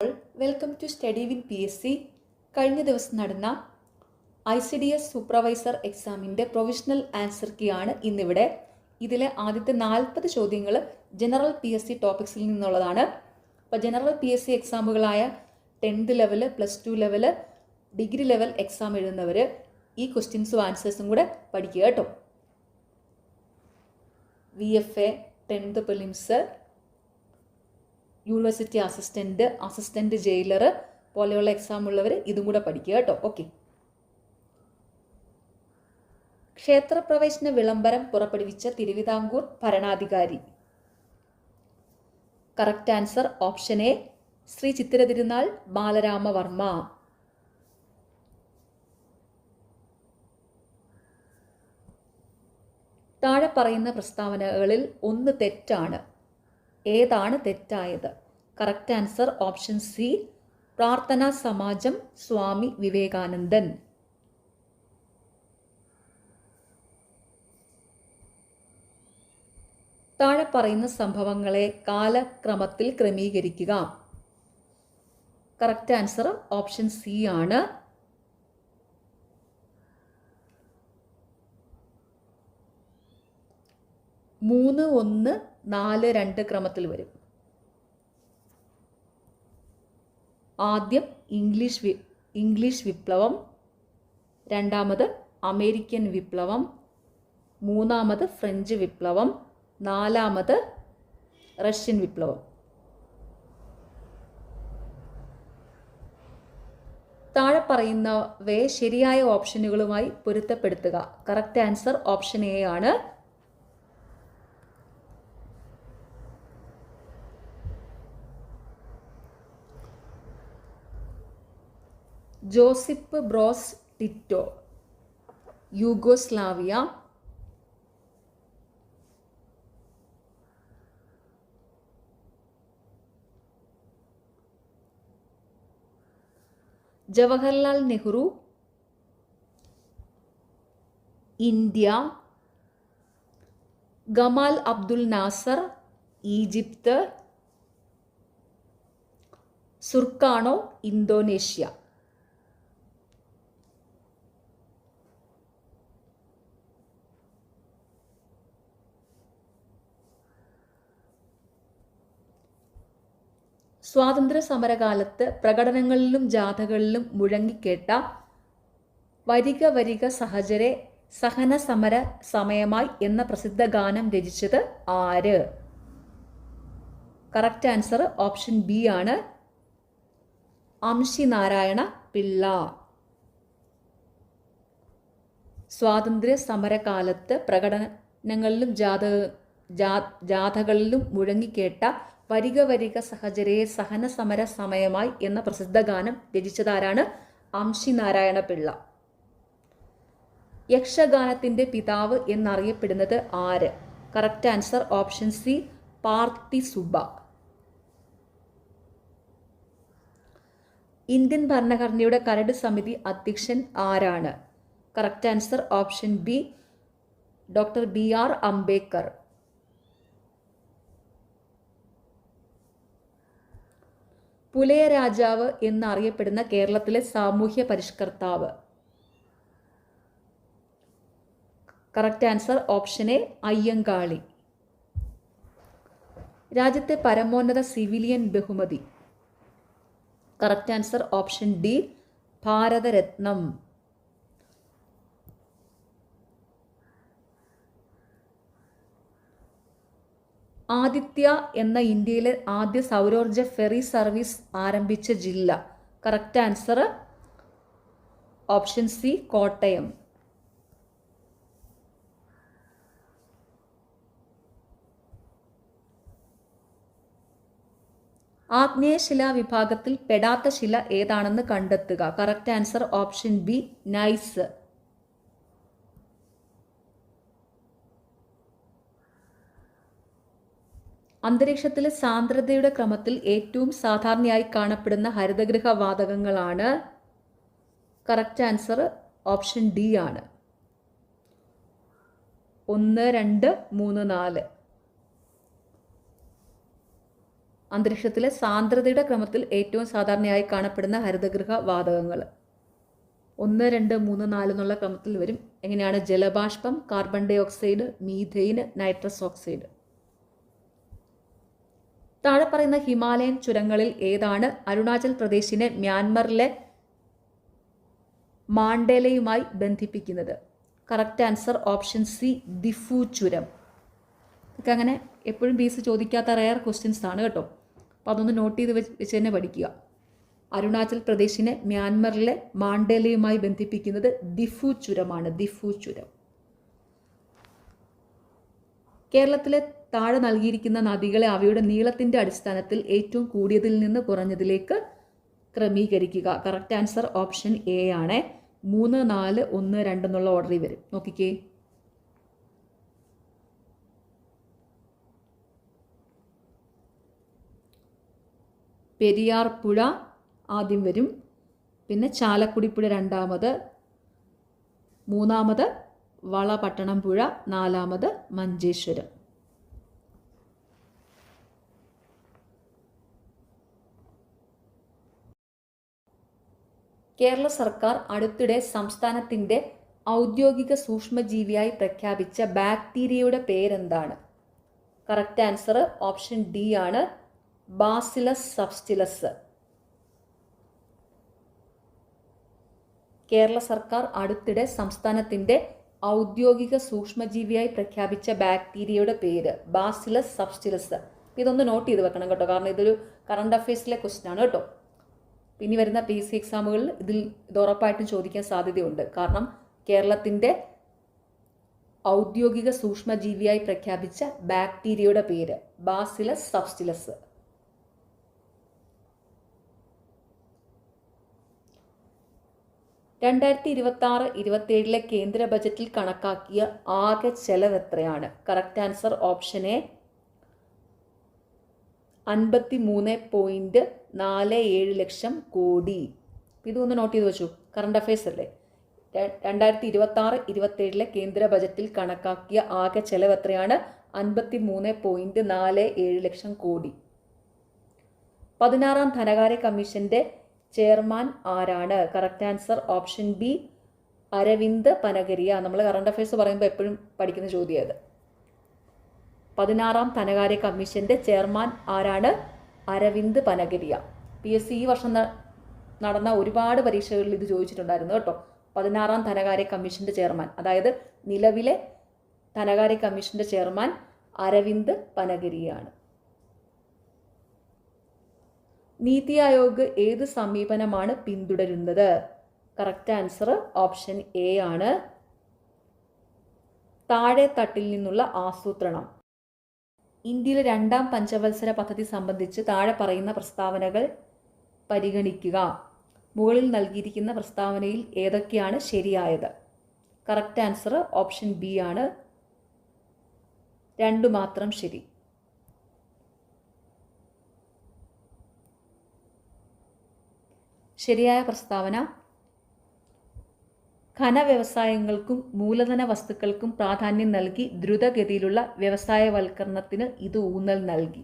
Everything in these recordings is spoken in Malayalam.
Welcome to study with PSC. കഴിഞ്ഞ ദിവസം നടന്ന ICDS സൂപ്പർവൈസർ എക്സാമിൻ്റെ പ്രൊവിഷണൽ ആൻസർ കീയാണ് ഇന്നിവിടെ. ഇതിലെ ആദ്യത്തെ 40 ചോദ്യങ്ങൾ ജനറൽ PSC ടോപ്പിക്സിൽ നിന്നുള്ളതാണ്. അപ്പോൾ ജനറൽ PSC എക്സാമുകളായ 10th level, +2 level, degree level exam എഴുതുന്നവർ ഈ ക്വസ്റ്റ്യൻസും ആൻസേഴ്സും കൂടെ പഠിക്കുക കേട്ടോ. VFA, 10th prelims, university assistant jailer പോലെയുള്ള എക്സാം ഉള്ളവർ ഇതും കൂടെ പഠിക്കുക കേട്ടോ. ഓക്കെ. ക്ഷേത്രപ്രവേശന വിളംബരം പുറപ്പെടുവിച്ച തിരുവിതാംകൂർ ഭരണാധികാരി. Correct answer option A, Sree Chithira Thirunal Balaramavarma. താഴെ പറയുന്ന പ്രസ്താവനകളിൽ ഒന്ന് തെറ്റാണ്. ഏതാണ് തെറ്റായത്? Correct answer option C, Prarthana Samaj, സ്വാമി വിവേകാനന്ദൻ. താഴെ പറയുന്ന സംഭവങ്ങളെ കാലക്രമത്തിൽ ക്രമീകരിക്കുക. കറക്റ്റ് ആൻസർ ഓപ്ഷൻ സി ആണ്. മൂന്ന് 1 4 2 ക്രമത്തിൽ വരും. ആദ്യം ഇംഗ്ലീഷ് വിപ്ലവം, രണ്ടാമത് അമേരിക്കൻ വിപ്ലവം, മൂന്നാമത് ഫ്രഞ്ച് വിപ്ലവം, നാലാമത് റഷ്യൻ വിപ്ലവം. താഴെ പറയുന്നവയെ ശരിയായ ഓപ്ഷനുകളുമായി പൊരുത്തപ്പെടുത്തുക. കറക്റ്റ് ആൻസർ ഓപ്ഷൻ എ ആണ്. Josip Broz Tito, Yugoslavia. Jawaharlal Nehru, India. Gamal Abdul Nasser, Egypt. Sukarno, Indonesia. സ്വാതന്ത്ര്യ സമരകാലത്ത് പ്രകടനങ്ങളിലും ജാഥകളിലും മുഴങ്ങിക്കേട്ട വരിക വരിക സഹചരെ സഹന സമര സമയമായി എന്ന പ്രസിദ്ധ ഗാനം രചിച്ചത് ആര്? കറക്റ്റ് ആൻസർ ഓപ്ഷൻ ബി ആണ്, അംശി നാരായണ പിള്ള. സ്വാതന്ത്ര്യ സമരകാലത്ത് പ്രകടനങ്ങളിലും ജാഥകളിലും മുഴങ്ങിക്കേട്ട വരിക വരിക സഹചരേ സഹന സമര സമയമായി എന്ന പ്രസിദ്ധ ഗാനം രചിച്ചതാരാണ്? അംശി നാരായണ പിള്ള. യക്ഷഗാനത്തിന്റെ പിതാവ് എന്നറിയപ്പെടുന്നത് ആര്? Correct answer option C, Parthisubba. Indian ഭരണഘടനയുടെ കരട് സമിതി അധ്യക്ഷൻ ആരാണ്? Correct answer option B, doctor BR Ambedkar. പുലയ രാജാവ് എന്നറിയപ്പെടുന്ന കേരളത്തിലെ സാമൂഹ്യ പരിഷ്കർത്താവ്. Correct answer option A, Ayyankali. രാജ്യത്തെ പരമോന്നത സിവിലിയൻ ബഹുമതി. Correct answer option D, Bharat Ratna. Aditya എന്ന ഇന്ത്യയിലെ ആദ്യ സൗരോർജ ഫെറി സർവീസ് ആരംഭിച്ച ജില്ല. Correct answer option C, Kottayam. ആഗ്നേയശിലാ വിഭാഗത്തിൽ പെടാത്ത ശില ഏതാണെന്ന് കണ്ടെത്തുക. Correct answer option B, gneiss. അന്തരീക്ഷത്തിലെ സാന്ദ്രതയുടെ ക്രമത്തിൽ ഏറ്റവും സാധാരണയായി കാണപ്പെടുന്ന ഹരിതഗൃഹ വാതകങ്ങളാണ്? കറക്റ്റ് ആൻസർ ഓപ്ഷൻ ഡി ആണ്, 1 2 3 4. അന്തരീക്ഷത്തിലെ സാന്ദ്രതയുടെ ക്രമത്തിൽ ഏറ്റവും സാധാരണയായി കാണപ്പെടുന്ന ഹരിതഗൃഹ വാതകങ്ങൾ 1, 2, 3, 4 എന്നുള്ള ക്രമത്തിൽ വരും. എങ്ങനെയാണ്? ജലബാഷ്പം, carbon dioxide, methane, nitrous oxide. താഴെ പറയുന്ന ഹിമാലയൻ ചുരങ്ങളിൽ ഏതാണ് അരുണാചൽ പ്രദേശിനെ മ്യാൻമറിലെ മാണ്ടേലയുമായി ബന്ധിപ്പിക്കുന്നത്? കറക്റ്റ് ആൻസർ ഓപ്ഷൻ സി, ദിഫു ചുരം. ഇതൊക്കെ അങ്ങനെ എപ്പോഴും പീസ് ചോദിക്കാത്ത റെയർ ക്വസ്റ്റ്യൻസ് ആണ് കേട്ടോ. അപ്പോൾ അതൊന്ന് നോട്ട് ചെയ്ത് വെച്ച് തന്നെ പഠിക്കുക. അരുണാചൽ പ്രദേശിനെ മ്യാൻമറിലെ മാണ്ടേലയുമായി ബന്ധിപ്പിക്കുന്നത് ദിഫു ചുരമാണ്. ദിഫു ചുരം. കേരളത്തിലെ താഴെ നൽകിയിരിക്കുന്ന നദികളെ അവയുടെ നീളത്തിൻ്റെ അടിസ്ഥാനത്തിൽ ഏറ്റവും കൂടിയതിൽ നിന്ന് കുറഞ്ഞതിലേക്ക് ക്രമീകരിക്കുക. കറക്റ്റ് ആൻസർ ഓപ്ഷൻ എ ആണ്. 3, 4, 1, 2 എന്നുള്ള ഓർഡറിൽ വരും. നോക്കിക്കേ. പെരിയാർ പുഴ ആദ്യം വരും, പിന്നെ ചാലക്കുടി പുഴ രണ്ടാമത്, മൂന്നാമത് വളപട്ടണം പുഴ, നാലാമത് മഞ്ചേശ്വരം. കേരള സർക്കാർ അടുത്തിടെ സംസ്ഥാനത്തിൻ്റെ ഔദ്യോഗിക സൂക്ഷ്മജീവിയായി പ്രഖ്യാപിച്ച ബാക്ടീരിയയുടെ പേരെന്താണ്? കറക്റ്റ് ആൻസർ ഓപ്ഷൻ ഡി ആണ്, ബാസിലസ് സബ്സ്റ്റിലസ്. കേരള സർക്കാർ അടുത്തിടെ സംസ്ഥാനത്തിൻ്റെ ഔദ്യോഗിക സൂക്ഷ്മജീവിയായി പ്രഖ്യാപിച്ച ബാക്ടീരിയയുടെ പേര് ബാസിലസ് സബ്സ്റ്റിലസ്. ഇതൊന്ന് നോട്ട് ചെയ്ത് വെക്കണം കേട്ടോ, കാരണം ഇതൊരു കറണ്ട് അഫയേഴ്സിലെ ക്വസ്റ്റ്യൻ ആണ് കേട്ടോ. ഇനി വരുന്ന PC എക്സാമുകളിൽ ഇത് ഉറപ്പായിട്ടും ചോദിക്കാൻ സാധ്യതയുണ്ട്. കാരണം കേരളത്തിൻ്റെ ഔദ്യോഗിക സൂക്ഷ്മജീവിയായി പ്രഖ്യാപിച്ച ബാക്ടീരിയയുടെ പേര് ബാസിലസ് സബ്സ്റ്റിലസ്. രണ്ടായിരത്തി 26-27 കേന്ദ്ര ബജറ്റിൽ കണക്കാക്കിയ ആകെ ചെലവ് എത്രയാണ്? Correct answer option A, 53.47 lakh crore. ഇതൊന്ന് നോട്ട് ചെയ്ത് വെച്ചു, കറണ്ട് അഫയേഴ്സ് അല്ലേ. 2026-27 കേന്ദ്ര ബജറ്റിൽ കണക്കാക്കിയ ആകെ ചെലവ് എത്രയാണ്? 53.47 ലക്ഷം കോടി. 16ാം ധനകാര്യ കമ്മീഷന്റെ ചെയർമാൻ ആരാണ്? Correct answer option B, Arvind Panagariya. നമ്മൾ കറണ്ട് അഫയേഴ്സ് പറയുമ്പോൾ എപ്പോഴും പഠിക്കുന്ന ചോദ്യം അത്. 16ാം ധനകാര്യ കമ്മീഷന്റെ ചെയർമാൻ ആരാണ്? അരവിന്ദ് പനഗരിയ. PSC ഈ വർഷം നടന്ന ഒരുപാട് പരീക്ഷകളിൽ ഇത് ചോദിച്ചിട്ടുണ്ടായിരുന്നു കേട്ടോ. 16ാം ധനകാര്യ കമ്മീഷന്റെ ചെയർമാൻ, അതായത് നിലവിലെ ധനകാര്യ കമ്മീഷന്റെ ചെയർമാൻ അരവിന്ദ് പനഗരിയാണ്. നീതി ആയോഗ് ഏത് സമീപനമാണ് പിന്തുടരുന്നത്? കറക്റ്റ് ആൻസർ ഓപ്ഷൻ എ ആണ്, താഴെ തട്ടിൽ നിന്നുള്ള ആസൂത്രണം. ഇന്ത്യയിലെ 2ാം പഞ്ചവത്സര പദ്ധതി സംബന്ധിച്ച് താഴെ പറയുന്ന പ്രസ്താവനകൾ പരിഗണിക്കുക. മുകളിൽ നൽകിയിരിക്കുന്ന പ്രസ്താവനയിൽ ഏതൊക്കെയാണ് ശരിയായത്? കറക്റ്റ് ആൻസർ ഓപ്ഷൻ ബി ആണ്, 2 മാത്രം ശരി. ശരിയായ പ്രസ്താവന: ഖനവ്യവസായങ്ങൾക്കും മൂലധന വസ്തുക്കൾക്കും പ്രാധാന്യം നൽകി ദ്രുതഗതിയിലുള്ള വ്യവസായവൽക്കരണത്തിന് ഇത് ഊന്നൽ നൽകി.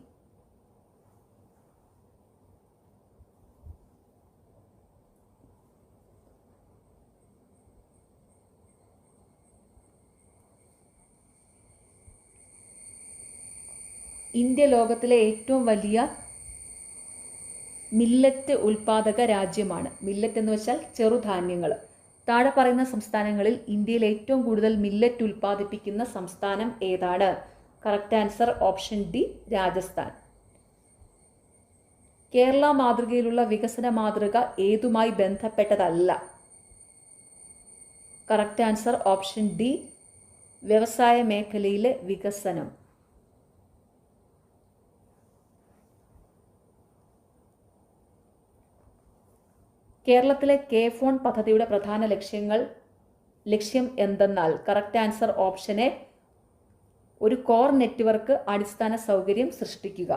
ഇന്ത്യ ലോകത്തിലെ ഏറ്റവും വലിയ മില്ലറ്റ് ഉൽപാദക രാജ്യമാണ്. മില്ലറ്റ് എന്ന് വെച്ചാൽ ചെറുധാന്യങ്ങൾ. താഴെ പറയുന്ന സംസ്ഥാനങ്ങളിൽ ഇന്ത്യയിൽ ഏറ്റവും കൂടുതൽ മില്ലറ്റ് ഉൽപ്പാദിപ്പിക്കുന്ന സംസ്ഥാനം ഏതാണ്? Correct answer option D, Rajasthan. Kerala മാതൃകയിലുള്ള വികസന മാതൃക ഏതുമായി ബന്ധപ്പെട്ടതല്ല? കറക്റ്റ് ആൻസർ ഓപ്ഷൻ ഡി, വ്യവസായ മേഖലയിലെ വികസനം. കേരളത്തിലെ K-ഫോൺ പദ്ധതിയുടെ പ്രധാന ലക്ഷ്യം എന്തെന്നാൽ? കറക്റ്റ് ആൻസർ ഓപ്ഷൻ എ, ഒരു കോർ നെറ്റ്വർക്ക് അടിസ്ഥാന സൗകര്യം സൃഷ്ടിക്കുക.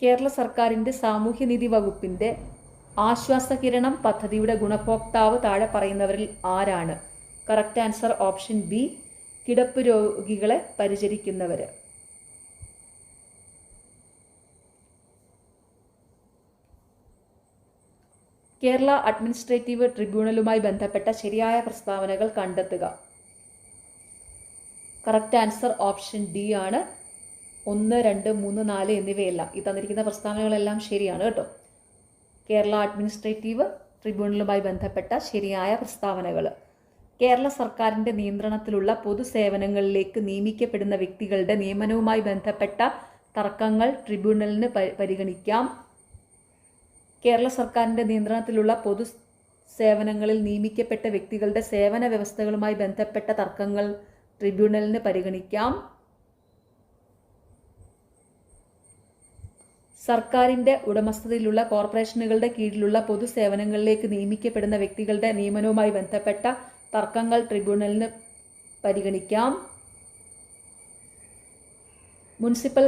കേരള സർക്കാരിൻ്റെ സാമൂഹ്യനീതി വകുപ്പിൻ്റെ ആശ്വാസകിരണം പദ്ധതിയുടെ ഗുണഭോക്താവ് താഴെ പറയുന്നവരിൽ ആരാണ്? കറക്റ്റ് ആൻസർ ഓപ്ഷൻ ബി, കിടപ്പ് രോഗികളെ പരിചരിക്കുന്നവർ. കേരള അഡ്മിനിസ്ട്രേറ്റീവ് ട്രിബ്യൂണലുമായി ബന്ധപ്പെട്ട ശരിയായ പ്രസ്താവനകൾ കണ്ടെത്തുക. കറക്റ്റ് ആൻസർ ഓപ്ഷൻ ഡി ആണ്. 1, 2, 3, 4 എന്നിവയെല്ലാം ഈ തന്നിരിക്കുന്ന പ്രസ്താവനകളെല്ലാം ശരിയാണ് കേട്ടോ. കേരള അഡ്മിനിസ്ട്രേറ്റീവ് ട്രിബ്യൂണലുമായി ബന്ധപ്പെട്ട ശരിയായ പ്രസ്താവനകൾ. കേരള സർക്കാരിൻ്റെ നിയന്ത്രണത്തിലുള്ള പൊതുസേവനങ്ങളിലേക്ക് നിയമിക്കപ്പെടുന്ന വ്യക്തികളുടെ നിയമനവുമായി ബന്ധപ്പെട്ട തർക്കങ്ങൾ ട്രിബ്യൂണലിന് പരിഗണിക്കാം. കേരള സർക്കാരിൻ്റെ നിയന്ത്രണത്തിലുള്ള പൊതുസേവനങ്ങളിൽ നിയമിക്കപ്പെട്ട വ്യക്തികളുടെ സേവന വ്യവസ്ഥകളുമായി ബന്ധപ്പെട്ട തർക്കങ്ങൾ ട്രിബ്യൂണലിന് പരിഗണിക്കാം. സർക്കാരിൻ്റെ ഉടമസ്ഥതയിലുള്ള കോർപ്പറേഷനുകളുടെ കീഴിലുള്ള പൊതുസേവനങ്ങളിലേക്ക് നിയമിക്കപ്പെടുന്ന വ്യക്തികളുടെ നിയമനവുമായി ബന്ധപ്പെട്ട തർക്കങ്ങൾ ട്രിബ്യൂണലിന് പരിഗണിക്കാം. മുനിസിപ്പൽ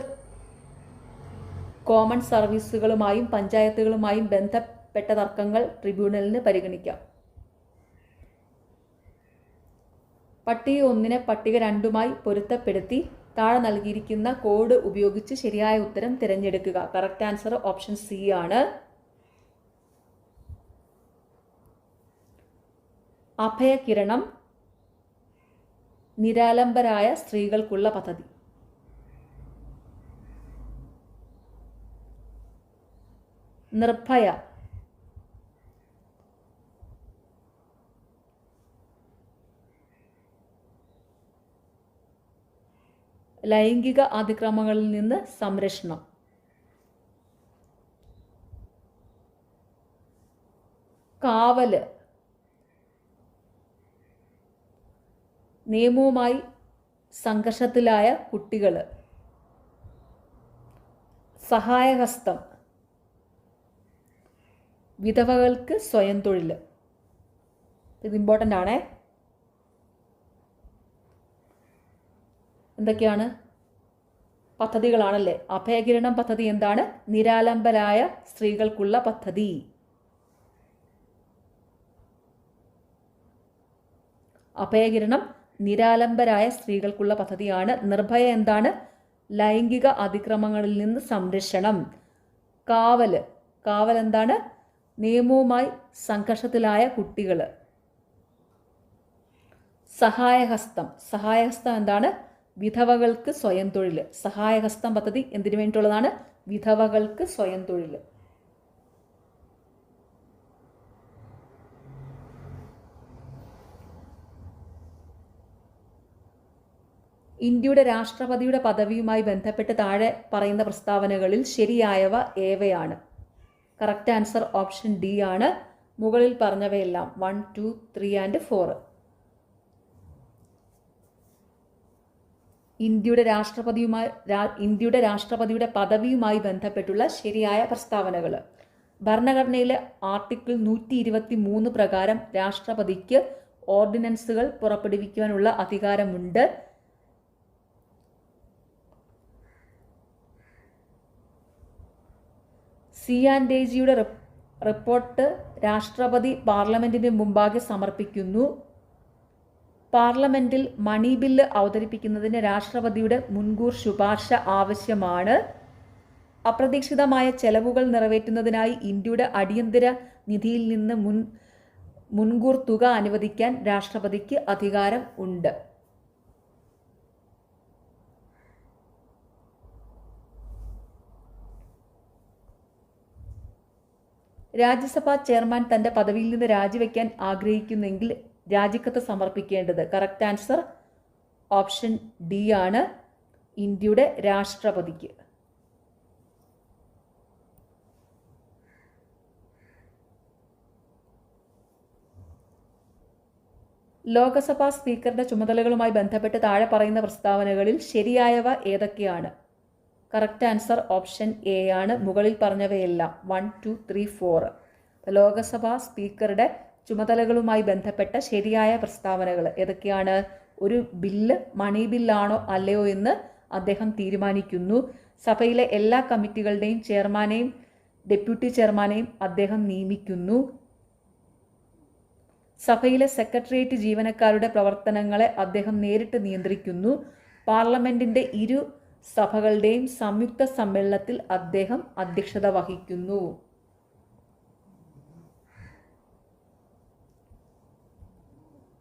കോമൺ സർവീസുകളുമായും പഞ്ചായത്തുകളുമായും ബന്ധപ്പെട്ട തർക്കങ്ങൾ ട്രിബ്യൂണലിന് പരിഗണിക്കാം. പട്ടിക 1 പട്ടിക 2 പൊരുത്തപ്പെടുത്തി താഴെ നൽകിയിരിക്കുന്ന കോഡ് ഉപയോഗിച്ച് ശരിയായ ഉത്തരം തിരഞ്ഞെടുക്കുക. കറക്റ്റ് ആൻസർ ഓപ്ഷൻ സി ആണ്. അഭയകിരണം നിരാലംബരായ സ്ത്രീകൾക്കുള്ള പദ്ധതി. നിർഭയ ലൈംഗിക അതിക്രമങ്ങളിൽ നിന്ന് സംരക്ഷണം. കാവല് നിയമവുമായി സംഘർഷത്തിലായ കുട്ടികൾ. സഹായഹസ്തം വിധവകൾക്ക് സ്വയം തൊഴിൽ. ഇത് ഇമ്പോർട്ടൻ്റ് ആണേ. എന്തൊക്കെയാണ് പദ്ധതികളാണല്ലേ? അഭയകിരണം പദ്ധതി എന്താണ്? നിരാലംബരായ സ്ത്രീകൾക്കുള്ള പദ്ധതി. അഭയകിരണം നിരാലംബരായ സ്ത്രീകൾക്കുള്ള പദ്ധതിയാണ്. നിർഭയ എന്താണ്? ലൈംഗിക അതിക്രമങ്ങളിൽ നിന്ന് സംരക്ഷണം. കാവൽ എന്താണ്? നിയമവുമായി സംഘർഷത്തിലായ കുട്ടികൾ. സഹായഹസ്തം എന്താണ്? വിധവകൾക്ക് സ്വയം തൊഴിൽ. സഹായഹസ്തം പദ്ധതി എന്തിനു വേണ്ടിയിട്ടുള്ളതാണ്? വിധവകൾക്ക് സ്വയം തൊഴിൽ. ഇന്ത്യയുടെ രാഷ്ട്രപതിയുടെ പദവിയുമായി ബന്ധപ്പെട്ട് താഴെ പറയുന്ന പ്രസ്താവനകളിൽ ശരിയായവ ഏവയാണ്? കറക്റ്റ് ആൻസർ ഓപ്ഷൻ ഡി ആണ്. മുകളിൽ പറഞ്ഞവയെല്ലാം 1, 2, 3 and 4. ഇന്ത്യയുടെ രാഷ്ട്രപതിയുടെ പദവിയുമായി ബന്ധപ്പെട്ടുള്ള ശരിയായ പ്രസ്താവനകൾ. ഭരണഘടനയിലെ ആർട്ടിക്കിൾ 123 പ്രകാരം രാഷ്ട്രപതിക്ക് ഓർഡിനൻസുകൾ പുറപ്പെടുവിക്കുവാനുള്ള അധികാരമുണ്ട്. സിയാൻഡേജിയുടെ റിപ്പോർട്ട് രാഷ്ട്രപതി പാർലമെന്റിന് മുമ്പാകെ സമർപ്പിക്കുന്നു. പാർലമെന്റിൽ മണി ബില്ല് അവതരിപ്പിക്കുന്നതിന് രാഷ്ട്രപതിയുടെ മുൻകൂർ ശുപാർശ ആവശ്യമാണ്. അപ്രതീക്ഷിതമായ ചെലവുകൾ നിറവേറ്റുന്നതിനായി ഇന്ത്യയുടെ അടിയന്തര നിധിയിൽ നിന്ന് മുൻകൂർ തുക അനുവദിക്കാൻ രാഷ്ട്രപതിക്ക് അധികാരം ഉണ്ട്. രാജ്യസഭാ ചെയർമാൻ തന്റെ പദവിയിൽ നിന്ന് രാജിവെക്കാൻ ആഗ്രഹിക്കുന്നെങ്കിൽ രാജിക്കത്ത് സമർപ്പിക്കേണ്ടത്. കറക്റ്റ് ആൻസർ ഓപ്ഷൻ ഡി ആണ്. ഇന്ത്യയുടെ രാഷ്ട്രപതിക്ക്. ലോക്സഭാ സ്പീക്കറുടെ ചുമതലകളുമായി ബന്ധപ്പെട്ട് താഴെ പറയുന്ന പ്രസ്താവനകളിൽ ശരിയായവ ഏതൊക്കെയാണ്? കറക്റ്റ് ആൻസർ ഓപ്ഷൻ എ ആണ്. മുകളിൽ പറഞ്ഞവയെല്ലാം 1, 2, 3, 4. ലോക്സഭാ സ്പീക്കറുടെ ചുമതലകളുമായി ബന്ധപ്പെട്ട ശരിയായ പ്രസ്താവനകൾ ഏതൊക്കെയാണ്? ഒരു ബില്ല് മണി ബില്ലാണോ അല്ലയോ എന്ന് അദ്ദേഹം തീരുമാനിക്കുന്നു. സഭയിലെ എല്ലാ കമ്മിറ്റികളുടെയും ചെയർമാനെയും ഡെപ്യൂട്ടി ചെയർമാനെയും അദ്ദേഹം നിയമിക്കുന്നു. സഭയിലെ സെക്രട്ടേറിയറ്റ് ജീവനക്കാരുടെ പ്രവർത്തനങ്ങളെ അദ്ദേഹം നേരിട്ട് നിയന്ത്രിക്കുന്നു. പാർലമെന്റിന്റെ ഇരു സഭകളുടെയും സംയുക്ത സമ്മേളനത്തിൽ അദ്ദേഹം അധ്യക്ഷത വഹിക്കുന്നു.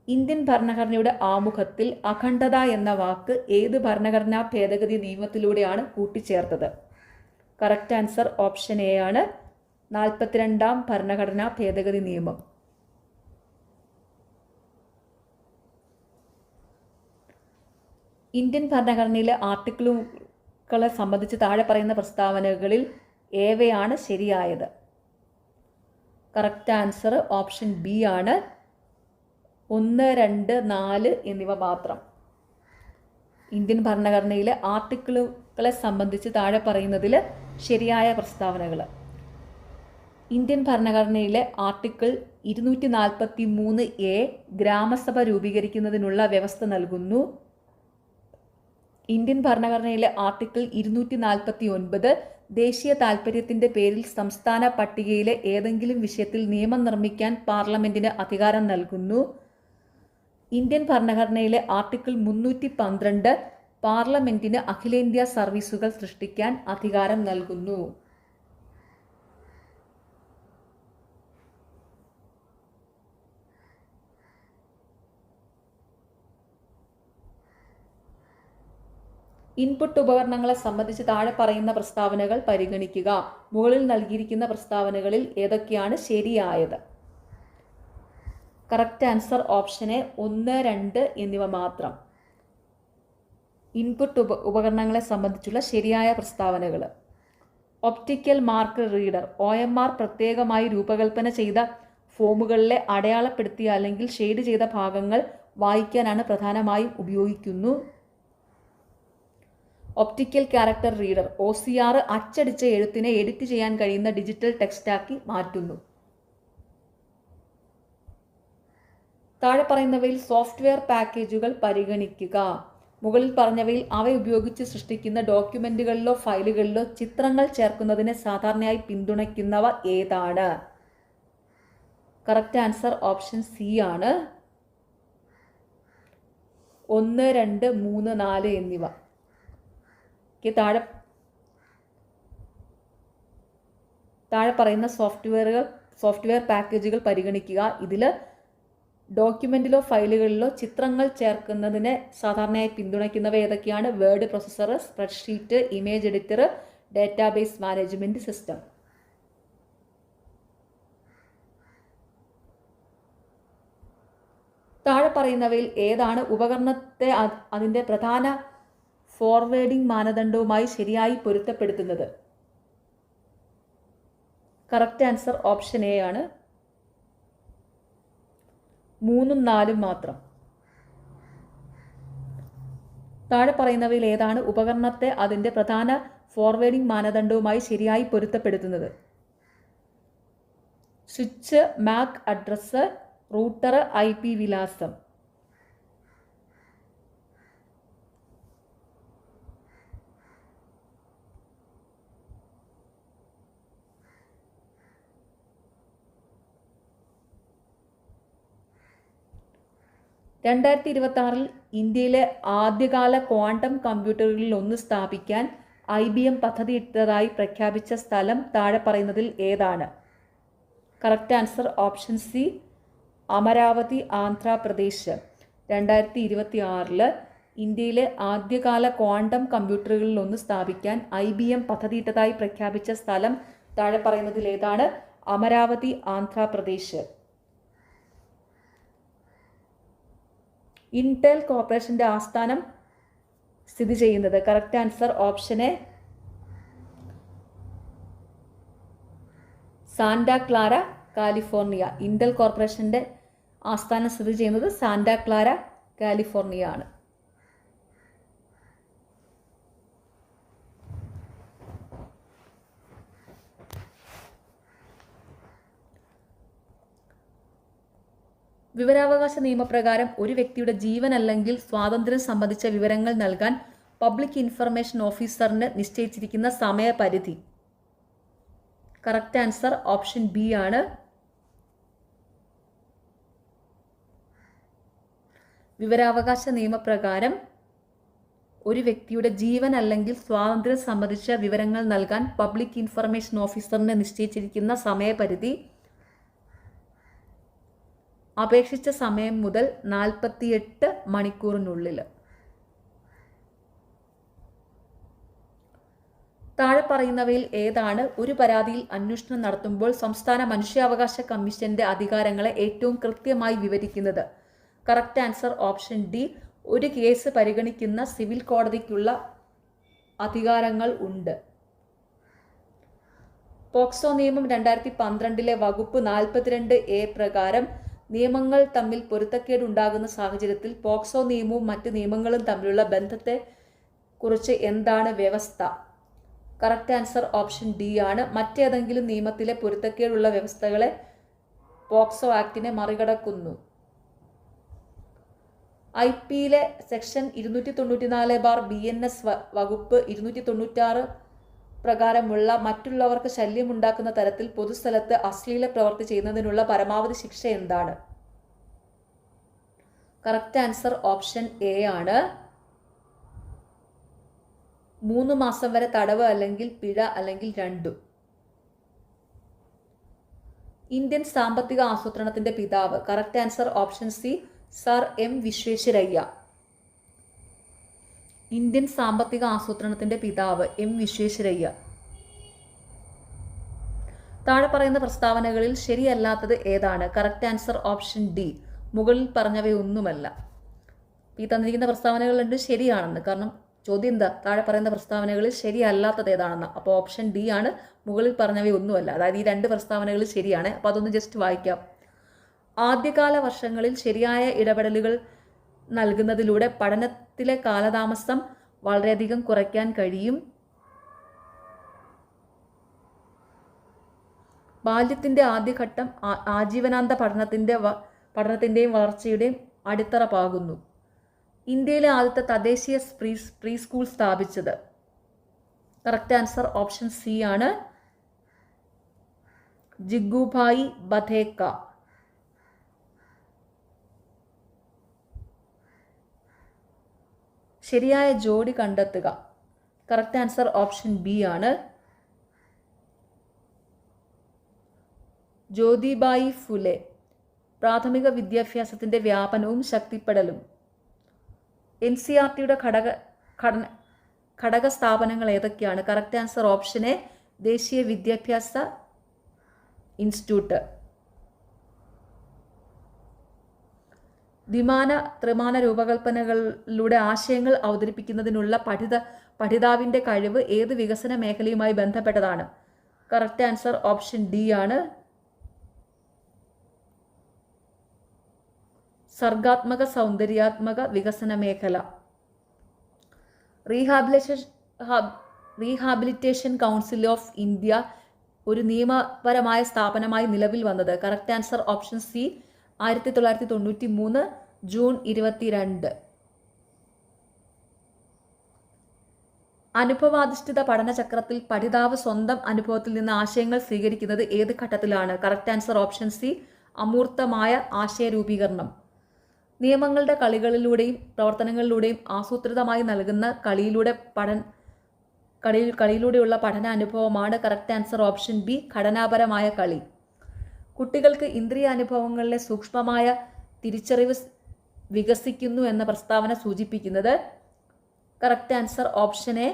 ഇന്ത്യൻ ഭരണഘടനയുടെ ആമുഖത്തിൽ അഖണ്ഡത എന്ന വാക്ക് ഏത് ഭരണഘടനാ ഭേദഗതി നിയമത്തിലൂടെയാണ് കൂട്ടിച്ചേർത്തത്? കറക്റ്റ് ആൻസർ ഓപ്ഷൻ എ ആണ്. 42ാം ഭരണഘടനാ ഭേദഗതി നിയമം. ഇന്ത്യൻ ഭരണഘടനയിലെ ആർട്ടിക്കിളുകളെ സംബന്ധിച്ച് താഴെ പറയുന്ന പ്രസ്താവനകളിൽ ഏവയാണ് ശരിയായത്? കറക്റ്റ് ആൻസർ ഓപ്ഷൻ ബി ആണ്. 1, 2, 4 എന്നിവ മാത്രം. ഇന്ത്യൻ ഭരണഘടനയിലെ ആർട്ടിക്കിളുകളെ സംബന്ധിച്ച് താഴെ പറയുന്നതിൽ ശരിയായ പ്രസ്താവനകൾ. ഇന്ത്യൻ ഭരണഘടനയിലെ ആർട്ടിക്കിൾ 243A ഗ്രാമസഭ രൂപീകരിക്കുന്നതിനുള്ള വ്യവസ്ഥ നൽകുന്നു. ഇന്ത്യൻ ഭരണഘടനയിലെ ആർട്ടിക്കിൾ 249 ദേശീയ താൽപ്പര്യത്തിന്റെ പേരിൽ സംസ്ഥാന പട്ടികയിലെ ഏതെങ്കിലും വിഷയത്തിൽ നിയമം നിർമ്മിക്കാൻ പാർലമെന്റിന് അധികാരം നൽകുന്നു. ഇന്ത്യൻ ഭരണഘടനയിലെ ആർട്ടിക്കിൾ 312 പാർലമെന്റിന് അഖിലേന്ത്യാ സർവീസുകൾ സൃഷ്ടിക്കാൻ അധികാരം നൽകുന്നു. ഇൻപുട്ട് ഉപകരണങ്ങളെ സംബന്ധിച്ച് താഴെ പറയുന്ന പ്രസ്താവനകൾ പരിഗണിക്കുക. മുകളിൽ നൽകിയിരിക്കുന്ന പ്രസ്താവനകളിൽ ഏതൊക്കെയാണ് ശരിയായത്? കറക്റ്റ് ആൻസർ ഓപ്ഷൻ എ 1, 2 എന്നിവ മാത്രം. ഇൻപുട്ട് ഉപകരണങ്ങളെ സംബന്ധിച്ചുള്ള ശരിയായ പ്രസ്താവനകൾ. ഒപ്റ്റിക്കൽ മാർക്ക് റീഡർ OMR പ്രത്യേകമായി രൂപകൽപ്പന ചെയ്ത ഫോമുകളിലെ അടയാളപ്പെടുത്തിയ അല്ലെങ്കിൽ ഷെയ്ഡ് ചെയ്ത ഭാഗങ്ങൾ വായിക്കാനാണ് പ്രധാനമായും ഉപയോഗിക്കുന്നു. ഒപ്റ്റിക്കൽ ക്യാരക്ടർ റീഡർ OCR അച്ചടിച്ച എഴുത്തിനെ എഡിറ്റ് ചെയ്യാൻ കഴിയുന്ന ഡിജിറ്റൽ ടെക്സ്റ്റാക്കി മാറ്റുന്നു. താഴെ പറയുന്നവയിൽ സോഫ്റ്റ്വെയർ പാക്കേജുകൾ പരിഗണിക്കുക. മുകളിൽ പറഞ്ഞവയിൽ അവ ഉപയോഗിച്ച് സൃഷ്ടിക്കുന്ന ഡോക്യുമെന്റുകളിലോ ഫയലുകളിലോ ചിത്രങ്ങൾ ചേർക്കുന്നതിനെ സാധാരണയായി പിന്തുണയ്ക്കുന്നവ ഏതാണ്? കറക്റ്റ് ആൻസർ ഓപ്ഷൻ സി ആണ്. 1, 2, 3, 4 എന്നിവ. താഴെ പറയുന്ന സോഫ്റ്റ്വെയർ പാക്കേജുകൾ പരിഗണിക്കുക. ഇതിൽ ഡോക്യുമെന്റിലോ ഫയലുകളിലോ ചിത്രങ്ങൾ ചേർക്കുന്നതിനെ സാധാരണയായി പിന്തുണയ്ക്കുന്നവ ഏതൊക്കെയാണ്? Word processor, spreadsheet, image editor, database management system. താഴെ പറയുന്നവയിൽ ഏതാണ് ഉപകരണത്തെ അതിൻ്റെ പ്രധാന ഫോർവേഡിംഗ് മാനദണ്ഡവുമായി ശരിയായി പൊരുത്തപ്പെടുത്തുന്നത്? കറക്റ്റ് ആൻസർ ഓപ്ഷൻ എ ആണ്. 3, 4 മാത്രം. താഴെ പറയുന്നവയിൽ ഏതാണ് ഉപകരണത്തെ അതിൻ്റെ പ്രധാന ഫോർവേഡിംഗ് മാനദണ്ഡവുമായി ശരിയായി പൊരുത്തപ്പെടുത്തുന്നത്? Switch, MAC address, router, IP വിലാസം. (2026) ഇന്ത്യയിലെ ആദ്യകാല ക്വാണ്ടം കമ്പ്യൂട്ടറുകളിൽ ഒന്ന് സ്ഥാപിക്കാൻ IBM പദ്ധതിയിട്ടതായി പ്രഖ്യാപിച്ച സ്ഥലം താഴെ പറയുന്നതിൽ ഏതാണ്? Correct answer option C, Amaravati, Andhra Pradesh. 2026 ഇന്ത്യയിലെ ആദ്യകാല ക്വാണ്ടം കമ്പ്യൂട്ടറുകളിൽ ഒന്ന് സ്ഥാപിക്കാൻ IBM പദ്ധതിയിട്ടതായി പ്രഖ്യാപിച്ച സ്ഥലം താഴെ പറയുന്നതിൽ ഏതാണ്? അമരാവതി, ആന്ധ്രാപ്രദേശ്. ഇന്റൽ കോർപ്പറേഷന്റെ ആസ്ഥാനം സ്ഥിതി ചെയ്യുന്നത്? Correct answer option A, Santa Clara, California. Intel കോർപ്പറേഷന്റെ ആസ്ഥാനം സ്ഥിതി ചെയ്യുന്നത് സാന്റാ ക്ലാര, കാലിഫോർണിയ ആണ്. വിവരാവകാശ നിയമപ്രകാരം ഒരു വ്യക്തിയുടെ ജീവൻ അല്ലെങ്കിൽ സ്വാതന്ത്ര്യം സംബന്ധിച്ച വിവരങ്ങൾ നൽകാൻ പബ്ലിക് ഇൻഫർമേഷൻ ഓഫീസറിന് നിശ്ചയിച്ചിരിക്കുന്ന സമയപരിധി? കറക്റ്റ് ആൻസർ ഓപ്ഷൻ ബി ആണ്. വിവരാവകാശ നിയമപ്രകാരം ഒരു വ്യക്തിയുടെ ജീവൻ അല്ലെങ്കിൽ സ്വാതന്ത്ര്യം സംബന്ധിച്ച വിവരങ്ങൾ നൽകാൻ പബ്ലിക് ഇൻഫർമേഷൻ ഓഫീസറിന് നിശ്ചയിച്ചിരിക്കുന്ന സമയപരിധി അപേക്ഷിച്ച സമയം മുതൽ 48 മണിക്കൂറിനുള്ളിൽ. താഴെ പറയുന്നവയിൽ ഏതാണ് ഒരു പരാതിയിൽ അന്വേഷണം നടത്തുമ്പോൾ സംസ്ഥാന മനുഷ്യാവകാശ കമ്മീഷന്റെ അധികാരങ്ങളെ ഏറ്റവും കൃത്യമായി വിവരിക്കുന്നത്? Correct answer option D. ഒരു കേസ് പരിഗണിക്കുന്ന സിവിൽ കോടതിക്കുള്ള അധികാരങ്ങൾ ഉണ്ട്. പോക്സോ നിയമം 2012 വകുപ്പ് 42A പ്രകാരം നിയമങ്ങൾ തമ്മിൽ പൊരുത്തക്കേട് ഉണ്ടാകുന്ന സാഹചര്യത്തിൽ പോക്സോ നിയമവും മറ്റ് നിയമങ്ങളും തമ്മിലുള്ള ബന്ധത്തെ കുറിച്ച് എന്താണ് വ്യവസ്ഥ? കറക്റ്റ് ആൻസർ ഓപ്ഷൻ ഡി ആണ്. മറ്റേതെങ്കിലും നിയമത്തിലെ പൊരുത്തക്കേടുള്ള വ്യവസ്ഥകളെ പോക്സോ ആക്ടിനെ മറികടക്കുന്നു. IP-യിലെ സെക്ഷൻ 294/BNS വകുപ്പ് 296 പ്രകാരമുള്ള മറ്റുള്ളവർക്ക് ശല്യമുണ്ടാക്കുന്ന തരത്തിൽ പൊതുസ്ഥലത്ത് അശ്ലീല പ്രവൃത്തി ചെയ്യുന്നതിനുള്ള പരമാവധി ശിക്ഷ എന്താണ്? കറക്റ്റ് ആൻസർ ഓപ്ഷൻ എ ആണ്. 3 മാസം വരെ തടവ് അല്ലെങ്കിൽ പിഴ അല്ലെങ്കിൽ രണ്ടും. ഇന്ത്യൻ സാമ്പത്തിക ആസൂത്രണത്തിന്റെ പിതാവ്? Correct answer option C. Sir M Visvesvaraya. Indian സാമ്പത്തിക ആസൂത്രണത്തിന്റെ പിതാവ് എം വിശ്വേശ്വരയ്യ. താഴെ പറയുന്ന പ്രസ്താവനകളിൽ ശരിയല്ലാത്തത് ഏതാണ്? Correct answer option D. മുകളിൽ പറഞ്ഞവയൊന്നുമല്ല. ഈ തന്നിരിക്കുന്ന പ്രസ്താവനകളുണ്ട് ശരിയാണെന്ന്. കാരണം ചോദ്യം എന്താ? താഴെ പറയുന്ന പ്രസ്താവനകളിൽ ശരിയല്ലാത്തത് ഏതാണെന്ന്. അപ്പോൾ ഓപ്ഷൻ ഡി ആണ്. മുകളിൽ പറഞ്ഞവയൊന്നുമല്ല. അതായത് ഈ 2 പ്രസ്താവനകൾ ശരിയാണ്. അപ്പോൾ അതൊന്ന് ജസ്റ്റ് വായിക്കാം. ആദ്യകാല വർഷങ്ങളിൽ ശരിയായ ഇടപെടലുകൾ നൽകുന്നതിലൂടെ പഠനത്തിലെ കാലതാമസം വളരെയധികം കുറയ്ക്കാൻ കഴിയും. ബാല്യത്തിൻ്റെ ആദ്യഘട്ടം ആജീവനാന്ത പഠനത്തിൻ്റെയും വളർച്ചയുടെയും അടിത്തറ പാകുന്നു. ഇന്ത്യയിലെ ആദ്യത്തെ തദ്ദേശീയ പ്രീ സ്കൂൾ സ്ഥാപിച്ചത്? കറക്റ്റ് ആൻസർ ഓപ്ഷൻ സി ആണ്. ജിഗുഭായി ബധേക്ക. ശരിയായ ജോഡി കണ്ടെത്തുക. കറക്റ്റ് ആൻസർ ഓപ്ഷൻ ബി ആണ്. ജ്യോതിബായി ഫുലെ. പ്രാഥമിക വിദ്യാഭ്യാസത്തിൻ്റെ വ്യാപനവും ശക്തിപ്പെടലും. NCERTയുടെ ഘടക സ്ഥാപനങ്ങൾ ഏതൊക്കെയാണ്? Correct answer option A. ദേശീയ വിദ്യാഭ്യാസ ഇൻസ്റ്റിറ്റ്യൂട്ട്. ത്രിമാന രൂപകൽപ്പനകളിലൂടെ ആശയങ്ങൾ അവതരിപ്പിക്കുന്നതിനുള്ള പഠിതാവിൻ്റെ കഴിവ് ഏത് വികസന മേഖലയുമായി ബന്ധപ്പെട്ടതാണ്? കറക്റ്റ് ആൻസർ ഓപ്ഷൻ ഡി ആണ്. സർഗാത്മക സൗന്ദര്യാത്മക വികസന മേഖല. റീഹാബിലിറ്റേഷൻ കൗൺസിൽ ഓഫ് ഇന്ത്യ ഒരു നിയമപരമായ സ്ഥാപനമായി നിലവിൽ വന്നത്? Correct answer option C. 1993 June 22. അനുഭവാധിഷ്ഠിത പഠനചക്രത്തിൽ പഠിതാവ് സ്വന്തം അനുഭവത്തിൽ നിന്ന് ആശയങ്ങൾ സ്വീകരിക്കുന്നത് ഏത് ഘട്ടത്തിലാണ്? Correct answer option C. അമൂർത്തമായ ആശയരൂപീകരണം. നിയമങ്ങളുടെ കളികളിലൂടെയും പ്രവർത്തനങ്ങളിലൂടെയും ആസൂത്രിതമായി നൽകുന്ന കളിയിലൂടെയുള്ള പഠന അനുഭവമാണ്? Correct answer option B. ഘടനാപരമായ കളി. കുട്ടികൾക്ക് ഇന്ദ്രിയാനുഭവങ്ങളിലെ സൂക്ഷ്മമായ തിരിച്ചറിവ് വികസിക്കുന്നു എന്ന പ്രസ്താവന സൂചിപ്പിക്കുന്നത്? Correct answer option A.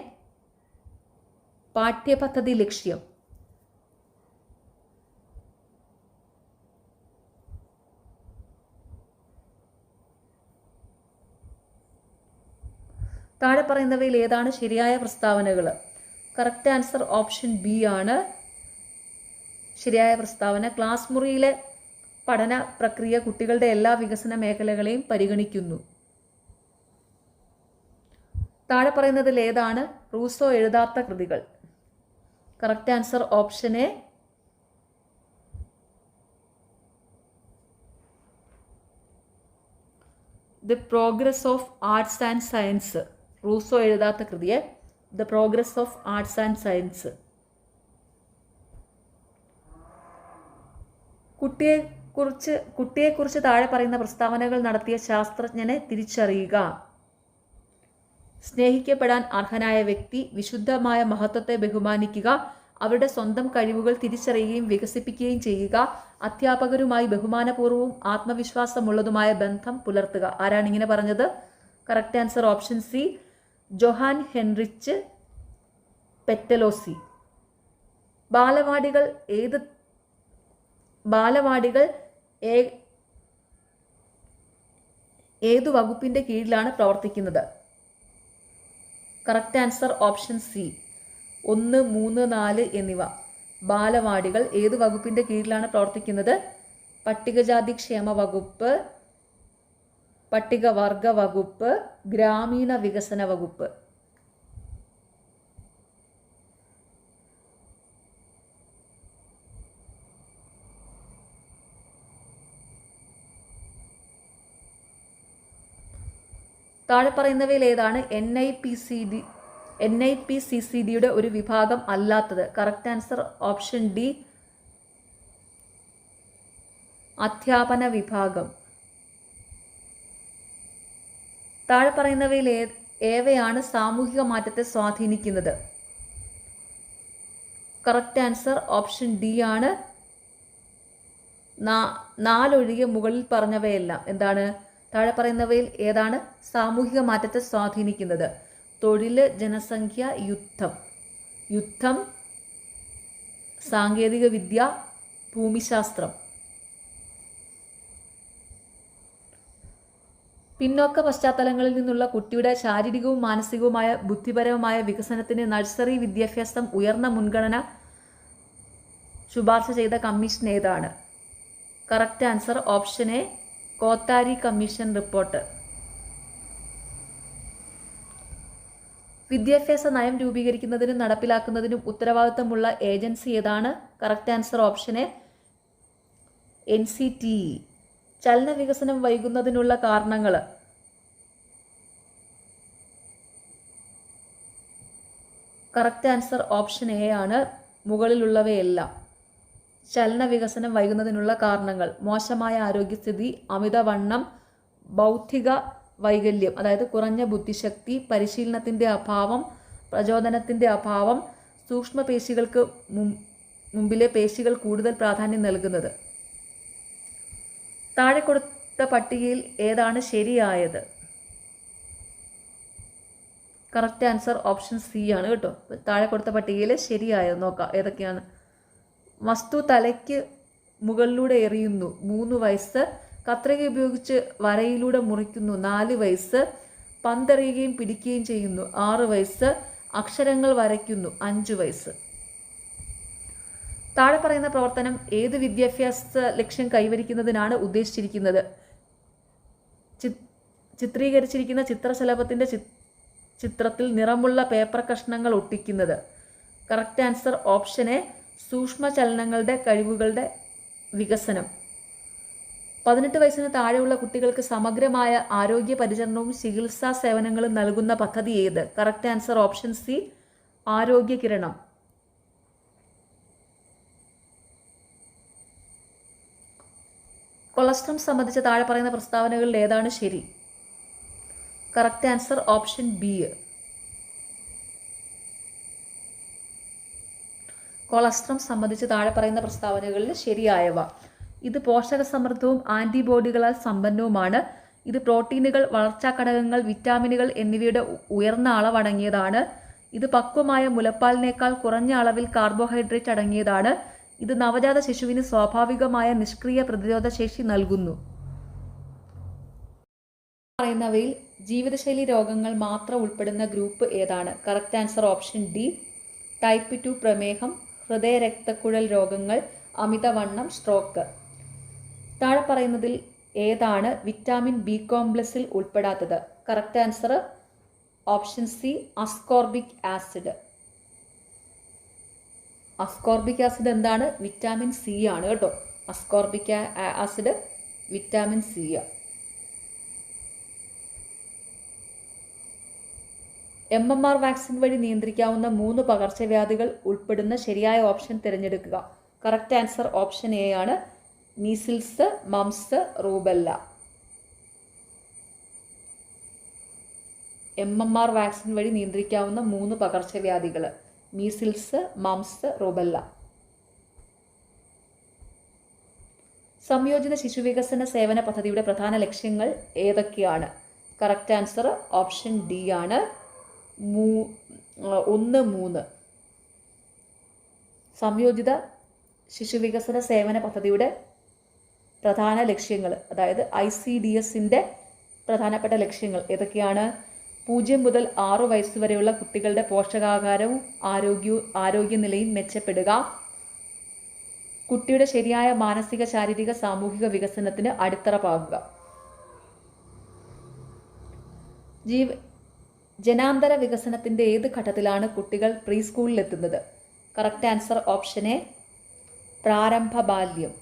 പാഠ്യപദ്ധതി ലക്ഷ്യം. താഴെ പറയുന്നവയിൽ ഏതാണ് ശരിയായ പ്രസ്താവനകൾ? കറക്റ്റ് ആൻസർ ഓപ്ഷൻ ബി ആണ്. ശരിയായ പ്രസ്താവന. ക്ലാസ് മുറിയിലെ പഠന പ്രക്രിയ കുട്ടികളുടെ എല്ലാ വികസന മേഖലകളെയും പരിഗണിക്കുന്നു. താഴെ പറയുന്നതിൽ ഏതാണ് റൂസോ എഴുതാത്ത കൃതികൾ? Correct answer option A. The progress of arts and science. Rousseau എഴുതാത്ത കൃതിയെ the progress of arts and science. കുട്ടിയെക്കുറിച്ച് താഴെ പറയുന്ന പ്രസ്താവനകൾ നടത്തിയ ശാസ്ത്രജ്ഞനെ തിരിച്ചറിയുക. സ്നേഹിക്കപ്പെടാൻ അർഹനായ വ്യക്തി വിശുദ്ധമായ മഹത്വത്തെ ബഹുമാനിക്കുക, അവരുടെ സ്വന്തം കഴിവുകൾ തിരിച്ചറിയുകയും വികസിപ്പിക്കുകയും ചെയ്യുക, അധ്യാപകരുമായി ബഹുമാനപൂർവ്വവും ആത്മവിശ്വാസമുള്ളതുമായ ബന്ധം പുലർത്തുക. ആരാണ് ഇങ്ങനെ പറഞ്ഞത്? Correct answer option C, Johann Heinrich Pestalozzi. ബാലവാടികൾ ഏതു വകുപ്പിന്റെ കീഴിലാണ് പ്രവർത്തിക്കുന്നത്? കറക്റ്റ് ആൻസർ ഓപ്ഷൻ സി, 1, 3, 4 എന്നിവ. ബാലവാടികൾ ഏതു വകുപ്പിന്റെ കീഴിലാണ് പ്രവർത്തിക്കുന്നത്? പട്ടികജാതി ക്ഷേമ വകുപ്പ്, പട്ടികവർഗ വകുപ്പ്, ഗ്രാമീണ വികസന വകുപ്പ്. താഴെ പറയുന്നവയിൽ ഏതാണ് NIPCCDയുടെ ഒരു വിഭാഗം അല്ലാത്തത്? കറക്റ്റ് ആൻസർ ഓപ്ഷൻ ഡി, അധ്യാപന വിഭാഗം. താഴെ പറയുന്നവയിൽ ഏവയാണ് സാമൂഹിക മാറ്റത്തെ സ്വാധീനിക്കുന്നത്? കറക്റ്റ് ആൻസർ ഓപ്ഷൻ ഡി ആണ്. 4 ഒഴികെ മുകളിൽ പറഞ്ഞവയെല്ലാം. എന്താണ്? താഴെ പറയുന്നവയിൽ ഏതാണ് സാമൂഹിക മാറ്റത്തെ സ്വാധീനിക്കുന്നത്? തൊഴിൽ, ജനസംഖ്യ, യുദ്ധം, സാങ്കേതിക വിദ്യ, ഭൂമിശാസ്ത്രം. പിന്നോക്ക പശ്ചാത്തലങ്ങളിൽ നിന്നുള്ള കുട്ടിയുടെ ശാരീരികവും മാനസികവുമായ ബുദ്ധിപരവുമായ വികസനത്തിന് നഴ്സറി വിദ്യാഭ്യാസം ഉയർന്ന മുൻഗണന ശുപാർശ ചെയ്ത കമ്മീഷൻ ഏതാണ്? Correct answer option A, Kothari commission report. വിദ്യാഭ്യാസ നയം രൂപീകരിക്കുന്നതിനും നടപ്പിലാക്കുന്നതിനും ഉത്തരവാദിത്തമുള്ള ഏജൻസി ഏതാണ്? Correct answer option A, NCTE. ചലന വികസനം വൈകുന്നതിനുള്ള കാരണങ്ങൾ? കറക്റ്റ് ആൻസർ ഓപ്ഷൻ എ ആണ്, മുകളിലുള്ളവയെല്ലാം. ചലന വികസനം വൈകുന്നതിനുള്ള കാരണങ്ങൾ: മോശമായ ആരോഗ്യസ്ഥിതി, അമിതവണ്ണം, ബൗദ്ധിക വൈകല്യം അതായത് കുറഞ്ഞ ബുദ്ധിശക്തി, പരിശീലനത്തിൻ്റെ അഭാവം, പ്രചോദനത്തിൻ്റെ അഭാവം, സൂക്ഷ്മപേശികൾക്ക് മുമ്പിലെ പേശികൾ കൂടുതൽ പ്രാധാന്യം നൽകുന്നത്. താഴെ കൊടുത്ത പട്ടികയിൽ ഏതാണ് ശരിയായത്? കറക്റ്റ് ആൻസർ ഓപ്ഷൻ സി ആണ് കേട്ടോ. താഴെ കൊടുത്ത പട്ടികയിൽ ശരിയായത് നോക്കാം ഏതൊക്കെയാണ്. വസ്തു തലയ്ക്ക് മുകളിലൂടെ എറിയുന്നു, 3 വയസ്സ്. കത്രിക ഉപയോഗിച്ച് വരയിലൂടെ മുറിക്കുന്നു, 4 വയസ്സ്. പന്തെറിയുകയും പിടിക്കുകയും ചെയ്യുന്നു, 6 വയസ്സ്. അക്ഷരങ്ങൾ വരയ്ക്കുന്നു, 5 വയസ്സ്. താഴെ പറയുന്ന പ്രവർത്തനം ഏത് വിദ്യാഭ്യാസ ലക്ഷ്യം കൈവരിക്കുന്നതിനാണ് ഉദ്ദേശിച്ചിരിക്കുന്നത്? ചിത്രീകരിച്ചിരിക്കുന്ന ചിത്രശലഭത്തിൻ്റെ ചിത്രത്തിൽ നിറമുള്ള പേപ്പർ കഷ്ണങ്ങൾ ഒട്ടിക്കുന്നത്. കറക്റ്റ് ആൻസർ ഓപ്ഷൻ എ, സൂക്ഷ്മചലനങ്ങളുടെ കഴിവുകളുടെ വികസനം. 18 വയസ്സിന് താഴെയുള്ള കുട്ടികൾക്ക് സമഗ്രമായ ആരോഗ്യ പരിചരണവും ചികിത്സാ സേവനങ്ങളും നൽകുന്ന പദ്ധതി ഏത്? കറക്റ്റ് ആൻസർ ഓപ്ഷൻ സി, ആരോഗ്യ കിരണം. കൊളസ്ട്രം സംബന്ധിച്ച താഴെ പറയുന്ന പ്രസ്താവനകളിൽ ഏതാണ് ശരി? Correct answer option B. Colostrum സംബന്ധിച്ച് താഴെ പറയുന്ന പ്രസ്താവനകളിൽ ശരിയായവ: ഇത് പോഷക സമൃദ്ധവും ആൻറ്റിബോഡികളാൽ സമ്പന്നവുമാണ്. ഇത് പ്രോട്ടീനുകൾ, വളർച്ചാ ഘടകങ്ങൾ, വിറ്റാമിനുകൾ എന്നിവയുടെ ഉയർന്ന അളവടങ്ങിയതാണ്. ഇത് പക്വമായ മുലപ്പാലിനേക്കാൾ കുറഞ്ഞ അളവിൽ കാർബോഹൈഡ്രേറ്റ് അടങ്ങിയതാണ്. ഇത് നവജാത ശിശുവിന് സ്വാഭാവികമായ നിഷ്ക്രിയ പ്രതിരോധ ശേഷി നൽകുന്നു. പറയുന്നവയിൽ ജീവിതശൈലി രോഗങ്ങൾ മാത്രം ഉൾപ്പെടുന്ന ഗ്രൂപ്പ് ഏതാണ്? Correct answer option D, type 2 പ്രമേഹം, ഹൃദയ രക്തക്കുഴൽ രോഗങ്ങൾ, അമിതവണ്ണം, സ്ട്രോക്ക്. താഴെ പറയുന്നതിൽ ഏതാണ് വിറ്റാമിൻ ബി കോംപ്ലക്സിൽ ഉൾപ്പെടാത്തത്? Correct answer option C, ascorbic acid. Ascorbic acid എന്താണ്? വിറ്റാമിൻ സി ആണ് കേട്ടോ. Ascorbic acid vitamin C. MMR vaccine വഴി നിയന്ത്രിക്കാവുന്ന 3 പകർച്ചവ്യാധികൾ ഉൾപ്പെടുന്ന ശരിയായ ഓപ്ഷൻ തിരഞ്ഞെടുക്കുക. കറക്റ്റ് ആൻസർ ഓപ്ഷൻ എ ആണ്, measles, mumps, rubella. MMR vaccine വഴി നിയന്ത്രിക്കാവുന്ന 3 പകർച്ചവ്യാധികൾ: മീസിൽസ്, മംസ്, റൂബെല്ല. സംയോജിത ശിശുവികസന സേവന പദ്ധതിയുടെ പ്രധാന ലക്ഷ്യങ്ങൾ ഏതൊക്കെയാണ്? കറക്റ്റ് ആൻസർ ഓപ്ഷൻ ഡി ആണ്. 1, 3. സംയോജിത ശിശുവികസന സേവന പദ്ധതിയുടെ പ്രധാന ലക്ഷ്യങ്ങൾ, അതായത് ICDSന്റെ പ്രധാനപ്പെട്ട ലക്ഷ്യങ്ങൾ ഏതൊക്കെയാണ്? 0 മുതൽ 6 വയസ്സ് വരെയുള്ള കുട്ടികളുടെ പോഷകാഹാരവും ആരോഗ്യനിലയും മെച്ചപ്പെടുക. കുട്ടിയുടെ ശരിയായ മാനസിക, ശാരീരിക, സാമൂഹിക വികസനത്തിന് അടിത്തറ പാകുക. ജനാന്തര വികസനത്തിന്റെ ഏത് ഘട്ടത്തിലാണ് കുട്ടികൾ പ്രീ സ്കൂളിലെത്തുന്നത്? കറക്റ്റ് ആൻസർ ഓപ്ഷൻ എ, പ്രാരംഭ ബാല്യം.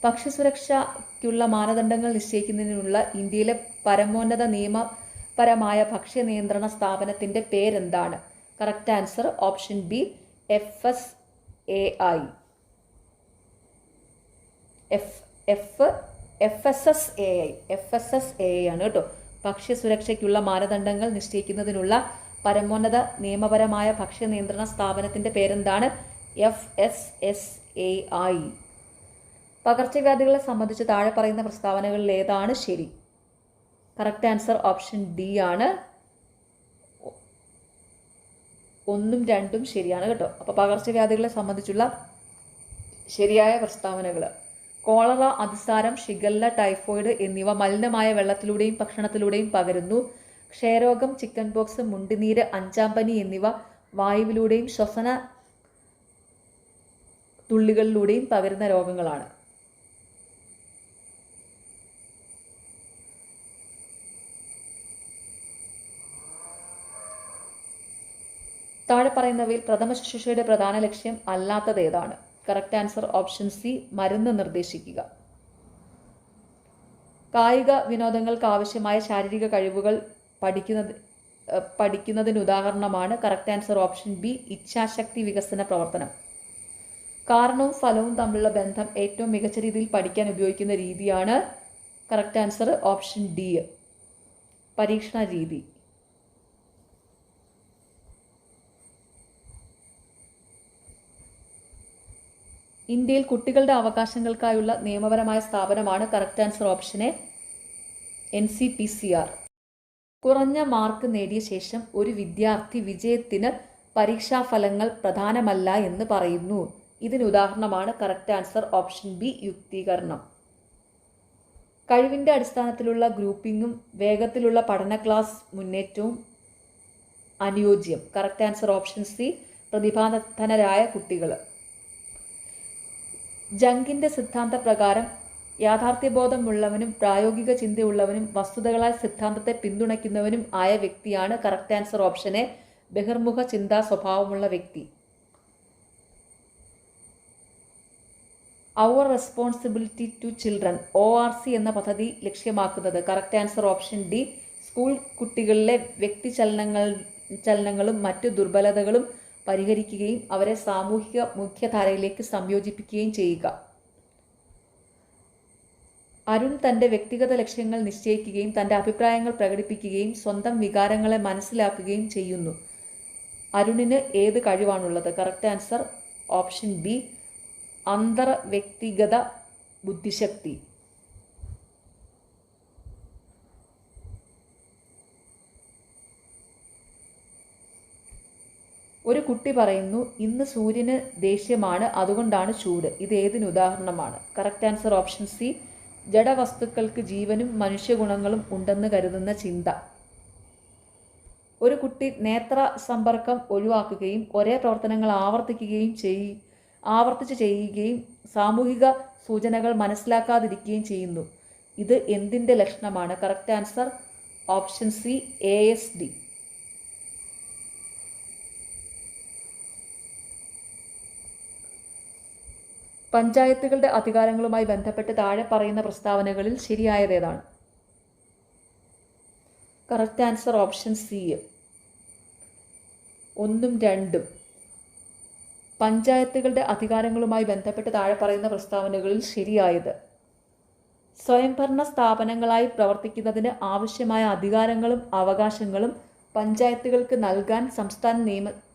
ഭക്ഷ്യസുരക്ഷയ്ക്കുള്ള മാനദണ്ഡങ്ങൾ നിശ്ചയിക്കുന്നതിനുള്ള ഇന്ത്യയിലെ പരമോന്നത നിയമപരമായ ഭക്ഷ്യ നിയന്ത്രണ സ്ഥാപനത്തിന്റെ പേരെന്താണ്? Correct answer option B, FSAI. FSSAI ആണ് കേട്ടോ. ഭക്ഷ്യസുരക്ഷയ്ക്കുള്ള മാനദണ്ഡങ്ങൾ നിശ്ചയിക്കുന്നതിനുള്ള പരമോന്നത നിയമപരമായ ഭക്ഷ്യ നിയന്ത്രണ സ്ഥാപനത്തിന്റെ പേരെന്താണ്? FSSAI. പകർച്ചവ്യാധികളെ സംബന്ധിച്ച് താഴെ പറയുന്ന പ്രസ്താവനകളിൽ ഏതാണ് ശരി? കറക്റ്റ് ആൻസർ ഓപ്ഷൻ ഡി ആണ്. 1ഉം 2ഉം ശരിയാണ് കേട്ടോ. അപ്പോൾ പകർച്ചവ്യാധികളെ സംബന്ധിച്ചുള്ള ശരിയായ പ്രസ്താവനകൾ: കോളറ, അതിസാരം, ഷിഗല്ല, ടൈഫോയിഡ് എന്നിവ മലിനമായ വെള്ളത്തിലൂടെയും ഭക്ഷണത്തിലൂടെയും പകരുന്നു. ക്ഷയരോഗം, ചിക്കൻ പോക്സ്, മുണ്ടിനീര്, 5-ാം പനി എന്നിവ വായുവിലൂടെയും ശ്വസന തുള്ളികളിലൂടെയും പകരുന്ന രോഗങ്ങളാണ്. താഴെ പറയുന്നവയിൽ പ്രഥമ ശുശ്രൂഷയുടെ പ്രധാന ലക്ഷ്യം അല്ലാത്തത് ഏതാണ്? കറക്റ്റ് ആൻസർ ഓപ്ഷൻ സി, മരുന്ന് നിർദ്ദേശിക്കുക. കായിക വിനോദങ്ങൾക്ക് ആവശ്യമായ ശാരീരിക കഴിവുകൾ പഠിക്കുന്നതിന് ഉദാഹരണമാണ്. കറക്റ്റ് ആൻസർ ഓപ്ഷൻ ബി, ഇച്ഛാശക്തി വികസന പ്രവർത്തനം. കാരണവും ഫലവും തമ്മിലുള്ള ബന്ധം ഏറ്റവും മികച്ച രീതിയിൽ പഠിക്കാൻ ഉപയോഗിക്കുന്ന രീതിയാണ്. കറക്റ്റ് ആൻസർ ഓപ്ഷൻ ഡി, പരീക്ഷണ രീതി. ഇന്ത്യയിൽ കുട്ടികളുടെ അവകാശങ്ങൾക്കായുള്ള നിയമപരമായ സ്ഥാപനമാണ്. Correct answer option A, NCPCR. കുറഞ്ഞ മാർക്ക് നേടിയ ശേഷം ഒരു വിദ്യാർത്ഥി വിജയത്തിന് പരീക്ഷാഫലങ്ങൾ പ്രധാനമല്ല എന്ന് പറയുന്നു. ഇതിന് ഉദാഹരണമാണ്. കറക്റ്റ് ആൻസർ ഓപ്ഷൻ ബി, യുക്തീകരണം. കഴിവിൻ്റെ അടിസ്ഥാനത്തിലുള്ള ഗ്രൂപ്പിംഗും വേഗത്തിലുള്ള പഠന ക്ലാസ് മുന്നേറ്റവും അനുയോജ്യം. കറക്റ്റ് ആൻസർ ഓപ്ഷൻ സി, പ്രതിഭാധനരായ കുട്ടികൾ. ജങ്കിന്റെ സിദ്ധാന്ത പ്രകാരം യാഥാർത്ഥ്യബോധമുള്ളവനും പ്രായോഗിക ചിന്തയുള്ളവനും വസ്തുതകളാൽ സിദ്ധാന്തത്തെ പിന്തുണയ്ക്കുന്നവനും ആയ വ്യക്തിയാണ്. കറക്റ്റ് ആൻസർ ഓപ്ഷൻ എ, ബഹിർമുഖ ചിന്താ സ്വഭാവമുള്ള വ്യക്തി. അവർ റെസ്പോൺസിബിലിറ്റി ടു ചിൽഡ്രൻ, ORC എന്ന പദ്ധതി ലക്ഷ്യമാക്കുന്നത്? Correct answer option D, school കുട്ടികളിലെ ചലനങ്ങളും മറ്റു ദുർബലതകളും പരിഹരിക്കുകയും അവരെ സാമൂഹിക മുഖ്യധാരയിലേക്ക് സംയോജിപ്പിക്കുകയും ചെയ്യുക. അരുൺ തൻ്റെ വ്യക്തിഗത ലക്ഷ്യങ്ങൾ നിശ്ചയിക്കുകയും തൻ്റെ അഭിപ്രായങ്ങൾ പ്രകടിപ്പിക്കുകയും സ്വന്തം വികാരങ്ങളെ മനസ്സിലാക്കുകയും ചെയ്യുന്നു. അരുണിന് ഏത് കഴിവാണുള്ളത്? കറക്റ്റ് ആൻസർ ഓപ്ഷൻ ബി, അന്തർവ്യക്തിഗത ബുദ്ധിശക്തി. ഒരു കുട്ടി പറയുന്നു, ഇന്ന് സൂര്യന് ദേഷ്യമാണ്, അതുകൊണ്ടാണ് ചൂട്. ഇത് ഏതിന് ഉദാഹരണമാണ്? കറക്റ്റ് ആൻസർ ഓപ്ഷൻ സി, ജഡവസ്തുക്കൾക്ക് ജീവനും മനുഷ്യഗുണങ്ങളും ഉണ്ടെന്ന് കരുതുന്ന ചിന്ത. ഒരു കുട്ടി നേത്ര സമ്പർക്കം ഒഴിവാക്കുകയും ഒരേ പ്രവർത്തനങ്ങൾ ആവർത്തിച്ച് ചെയ്യുകയും സാമൂഹിക സൂചനകൾ മനസ്സിലാക്കാതിരിക്കുകയും ചെയ്യുന്നു. ഇത് എന്തിൻ്റെ ലക്ഷണമാണ്? Correct answer option C, ASD. പഞ്ചായത്തുകളുടെ അധികാരങ്ങളുമായി ബന്ധപ്പെട്ട് താഴെ പറയുന്ന പ്രസ്താവനകളിൽ ശരിയായതേതാണ്? കറക്റ്റ് ആൻസർ ഓപ്ഷൻ സി, 1ഉം 2ഉം. പഞ്ചായത്തുകളുടെ അധികാരങ്ങളുമായി ബന്ധപ്പെട്ട് താഴെ പറയുന്ന പ്രസ്താവനകളിൽ ശരിയായത്: സ്വയംഭരണ സ്ഥാപനങ്ങളായി പ്രവർത്തിക്കുന്നതിന് ആവശ്യമായ അധികാരങ്ങളും അവകാശങ്ങളും പഞ്ചായത്തുകൾക്ക് നൽകാൻ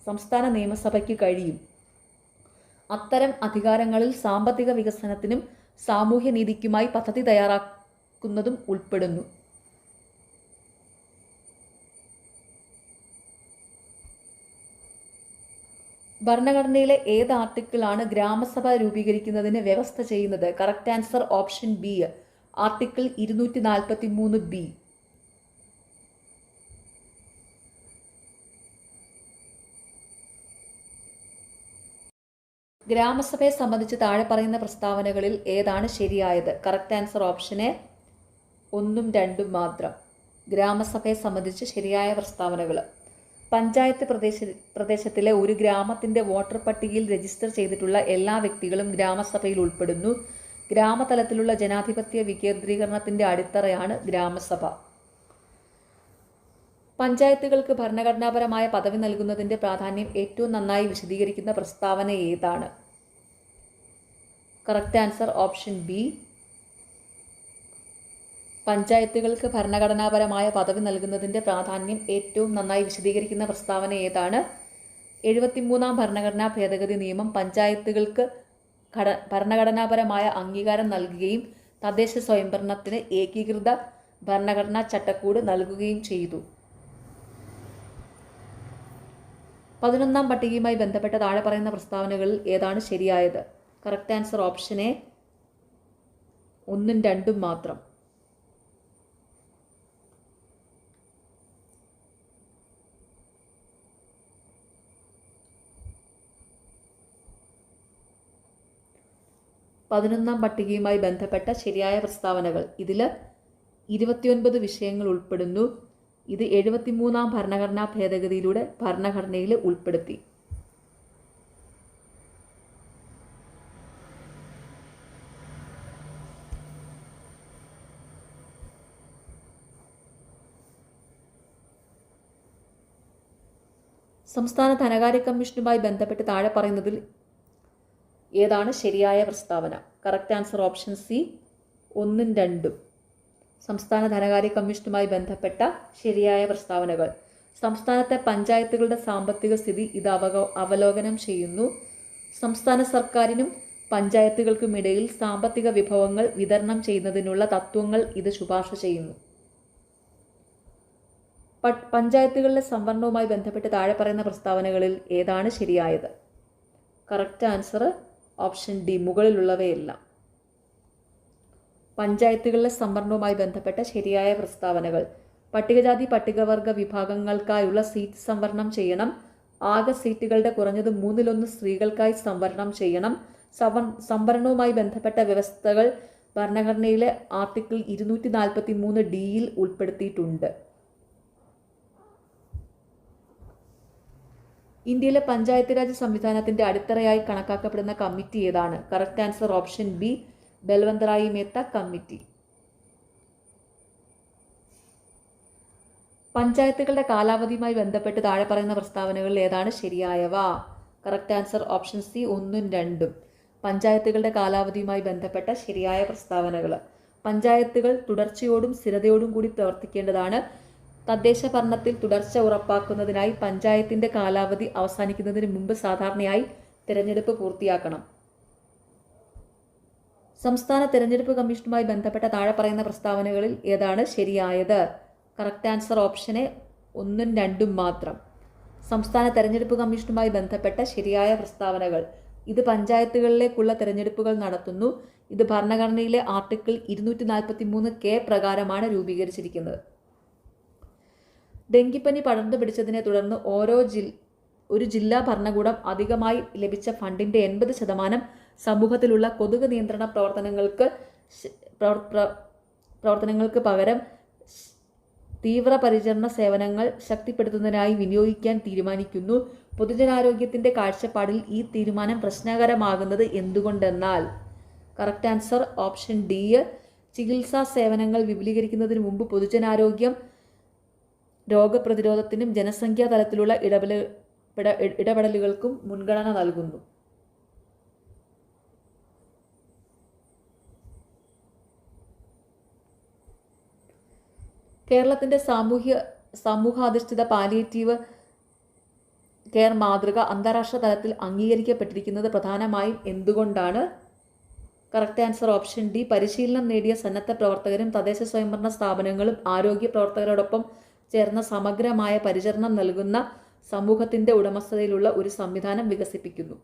സംസ്ഥാന നിയമസഭയ്ക്ക് കഴിയും. അത്തരം അധികാരങ്ങളിൽ സാമ്പത്തിക വികസനത്തിനും സാമൂഹ്യനീതിക്കുമായി പദ്ധതി തയ്യാറാക്കുന്നതും ഉൾപ്പെടുന്നു. ഭരണഘടനയിലെ ഏത് ആർട്ടിക്കിളാണ് ഗ്രാമസഭ രൂപീകരിക്കുന്നതിന് വ്യവസ്ഥ ചെയ്യുന്നത്? Correct answer option B, article 243B. ഗ്രാമസഭയെ സംബന്ധിച്ച് താഴെ പറയുന്ന പ്രസ്താവനകളിൽ ഏതാണ് ശരിയായത്? കറക്റ്റ് ആൻസർ ഓപ്ഷൻ എ, 1ഉം 2ഉം മാത്രം. ഗ്രാമസഭയെ സംബന്ധിച്ച് ശരിയായ പ്രസ്താവനകൾ: പഞ്ചായത്ത് പ്രദേശത്തിലെ ഒരു ഗ്രാമത്തിൻ്റെ വോട്ടർ പട്ടികയിൽ രജിസ്റ്റർ ചെയ്തിട്ടുള്ള എല്ലാ വ്യക്തികളും ഗ്രാമസഭയിൽ ഉൾപ്പെടുന്നു. ഗ്രാമതലത്തിലുള്ള ജനാധിപത്യ വികേന്ദ്രീകരണത്തിൻ്റെ അടിത്തറയാണ് ഗ്രാമസഭ. പഞ്ചായത്തുകൾക്ക് ഭരണഘടനാപരമായ പദവി നൽകുന്നതിൻ്റെ പ്രാധാന്യം ഏറ്റവും നന്നായി വിശദീകരിക്കുന്ന പ്രസ്താവന ഏതാണ്? കറക്റ്റ് ആൻസർ ഓപ്ഷൻ ബി, പഞ്ചായത്തുകൾക്ക് ഭരണഘടനാപരമായ പദവി നൽകുന്നതിൻ്റെ പ്രാധാന്യം ഏറ്റവും നന്നായി വിശദീകരിക്കുന്ന പ്രസ്താവന ഏതാണ്? 73ാം ഭരണഘടനാ ഭേദഗതി നിയമം പഞ്ചായത്തുകൾക്ക് ഭരണഘടനാപരമായ അംഗീകാരം നൽകുകയും തദ്ദേശ സ്വയംഭരണത്തിന് ഏകീകൃത ഭരണഘടനാ ചട്ടക്കൂട് നൽകുകയും ചെയ്തു. 11ാം പട്ടികയുമായി ബന്ധപ്പെട്ട താഴെ പറയുന്ന പ്രസ്താവനകളിൽ ഏതാണ് ശരിയായത്? കറക്റ്റ് ആൻസർ ഓപ്ഷൻ എ, 1ഉം 2ഉം മാത്രം. പതിനൊന്നാം പട്ടികയുമായി ബന്ധപ്പെട്ട ശരിയായ പ്രസ്താവനകൾ: ഇതിൽ 29 വിഷയങ്ങൾ ഉൾപ്പെടുന്നു. ഇത് 73ാം ഭരണഘടനാ ഭേദഗതിയിലൂടെ ഭരണഘടനയിൽ ഉൾപ്പെടുത്തി. സംസ്ഥാന ധനകാര്യ കമ്മീഷനുമായി ബന്ധപ്പെട്ട് താഴെ പറയുന്നതിൽ ഏതാണ് ശരിയായ പ്രസ്താവന? കറക്റ്റ് ആൻസർ ഓപ്ഷൻ സി, 1ഉം 2ഉം. സംസ്ഥാന ധനകാര്യ കമ്മീഷനുമായി ബന്ധപ്പെട്ട ശരിയായ പ്രസ്താവനകൾ: സംസ്ഥാനത്തെ പഞ്ചായത്തുകളുടെ സാമ്പത്തിക സ്ഥിതി ഇത് അവലോകനം ചെയ്യുന്നു. സംസ്ഥാന സർക്കാരിനും പഞ്ചായത്തുകൾക്കുമിടയിൽ സാമ്പത്തിക വിഭവങ്ങൾ വിതരണം ചെയ്യുന്നതിനുള്ള തത്വങ്ങൾ ഇത് ശുപാർശ ചെയ്യുന്നു. പഞ്ചായത്തുകളിലെ സംവരണവുമായി ബന്ധപ്പെട്ട് താഴെ പറയുന്ന പ്രസ്താവനകളിൽ ഏതാണ് ശരിയായത്? കറക്റ്റ് ആൻസർ ഓപ്ഷൻ ഡി, മുകളിലുള്ളവയെല്ലാം. പഞ്ചായത്തുകളിലെ സംവരണവുമായി ബന്ധപ്പെട്ട ശരിയായ പ്രസ്താവനകൾ: പട്ടികജാതി പട്ടികവർഗ വിഭാഗങ്ങൾക്കായുള്ള സീറ്റ് സംവരണം ചെയ്യണം. ആകെ സീറ്റുകളുടെ കുറഞ്ഞത് 1/3 സ്ത്രീകൾക്കായി സംവരണം ചെയ്യണം. സംവരണവുമായി ബന്ധപ്പെട്ട വ്യവസ്ഥകൾ ഭരണഘടനയിലെ ആർട്ടിക്കിൾ 243D ഉൾപ്പെടുത്തിയിട്ടുണ്ട്. ഇന്ത്യയിലെ പഞ്ചായത്ത് രാജ് സംവിധാനത്തിന്റെ അടിത്തറയായി കണക്കാക്കപ്പെടുന്ന കമ്മിറ്റി ഏതാണ്? Correct answer option B, Balwantrai Mehta committee. പഞ്ചായത്തുകളുടെ കാലാവധിയുമായി ബന്ധപ്പെട്ട് താഴെ പറയുന്ന പ്രസ്താവനകളിൽ ഏതാണ് ശരിയായവ? കറക്റ്റ് ആൻസർ ഓപ്ഷൻ സി, 1ഉം 2ഉം. പഞ്ചായത്തുകളുടെ കാലാവധിയുമായി ബന്ധപ്പെട്ട ശരിയായ പ്രസ്താവനകൾ: പഞ്ചായത്തുകൾ തുടർച്ചയോടും സ്ഥിരതയോടും കൂടി പ്രവർത്തിക്കേണ്ടതാണ്. തദ്ദേശ ഭരണത്തിൽ തുടർച്ച ഉറപ്പാക്കുന്നതിനായി പഞ്ചായത്തിന്റെ കാലാവധി അവസാനിക്കുന്നതിന് മുമ്പ് സാധാരണയായി തിരഞ്ഞെടുപ്പ് പൂർത്തിയാക്കണം. സംസ്ഥാന തിരഞ്ഞെടുപ്പ് കമ്മീഷനുമായി ബന്ധപ്പെട്ട താഴെ പറയുന്ന പ്രസ്താവനകളിൽ ഏതാണ് ശരിയായത്? കറക്റ്റ് ആൻസർ ഓപ്ഷൻ എ, 1ഉം 2ഉം മാത്രം. സംസ്ഥാന തെരഞ്ഞെടുപ്പ് കമ്മീഷനുമായി ബന്ധപ്പെട്ട ശരിയായ പ്രസ്താവനകൾ: ഇത് പഞ്ചായത്തുകളിലേക്കുള്ള തെരഞ്ഞെടുപ്പുകൾ നടത്തുന്നു. ഇത് ഭരണഘടനയിലെ ആർട്ടിക്കിൾ 243K പ്രകാരമാണ് രൂപീകരിച്ചിരിക്കുന്നത്. ഡെങ്കിപ്പനി പടർന്നു പിടിച്ചതിനെ തുടർന്ന് ഒരു ജില്ലാ ഭരണകൂടം അധികമായി ലഭിച്ച ഫണ്ടിന്റെ 80% സമൂഹത്തിലുള്ള കൊതുക് നിയന്ത്രണ പ്രവർത്തനങ്ങൾക്ക് പകരം തീവ്രപരിചരണ സേവനങ്ങൾ ശക്തിപ്പെടുത്തുന്നതിനായി വിനിയോഗിക്കാൻ തീരുമാനിക്കുന്നു. പൊതുജനാരോഗ്യത്തിന്റെ കാഴ്ചപ്പാടിൽ ഈ തീരുമാനം പ്രശ്നകരമാകുന്നത് എന്തുകൊണ്ടെന്നാൽ? കറക്റ്റ് ആൻസർ ഓപ്ഷൻ ഡി, ചികിത്സാ സേവനങ്ങൾ വിപുലീകരിക്കുന്നതിന് മുമ്പ് പൊതുജനാരോഗ്യം രോഗപ്രതിരോധത്തിനും ജനസംഖ്യാ തലത്തിലുള്ള ഇടപെടലുകൾക്കും മുൻഗണന നൽകുന്നു. കേരളത്തിൻ്റെ സമൂഹാധിഷ്ഠിത പാലിയേറ്റീവ് കെയർ മാതൃക അന്താരാഷ്ട്ര തലത്തിൽ അംഗീകരിക്കപ്പെട്ടിരിക്കുന്നത് പ്രധാനമായും എന്തുകൊണ്ടാണ്? Correct answer option D. പരിശീലനം നേടിയ സന്നദ്ധ പ്രവർത്തകരും തദ്ദേശ സ്വയംഭരണ സ്ഥാപനങ്ങളും ആരോഗ്യ പ്രവർത്തകരോടൊപ്പം ചേർന്ന സമഗ്രമായ പരിചരണം നൽകുന്ന സമൂഹത്തിൻ്റെ ഉടമസ്ഥതയിലുള്ള ഒരു സംവിധാനം വികസിപ്പിക്കുന്നു.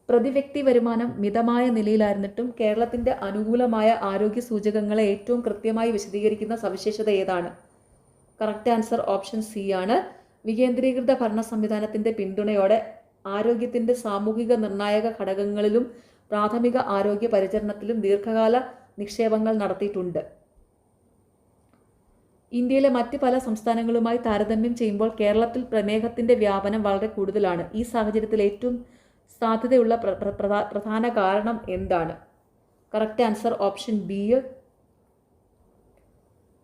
പ്രതിവ്യക്തി വരുമാനം മിതമായ നിലയിലായിരുന്നിട്ടും കേരളത്തിൻ്റെ അനുകൂലമായ ആരോഗ്യ സൂചകങ്ങളെ ഏറ്റവും കൃത്യമായി വിശദീകരിക്കുന്ന സവിശേഷത ഏതാണ്? കറക്റ്റ് ആൻസർ ഓപ്ഷൻ സി ആണ്. വികേന്ദ്രീകൃത ഭരണ സംവിധാനത്തിൻ്റെ പിന്തുണയോടെ ആരോഗ്യത്തിൻ്റെ സാമൂഹിക നിർണായക ഘടകങ്ങളിലും പ്രാഥമിക ആരോഗ്യ പരിചരണത്തിലും ദീർഘകാല നിക്ഷേപങ്ങൾ നടത്തിയിട്ടുണ്ട്. ഇന്ത്യയിലെ മറ്റ് പല സംസ്ഥാനങ്ങളുമായി താരതമ്യം ചെയ്യുമ്പോൾ കേരളത്തിൽ പ്രമേഹത്തിൻ്റെ വ്യാപനം വളരെ കൂടുതലാണ്. ഈ സാഹചര്യത്തിൽ ഏറ്റവും സാധ്യതയുള്ള പ്രധാന കാരണം എന്താണ്? Correct answer option B.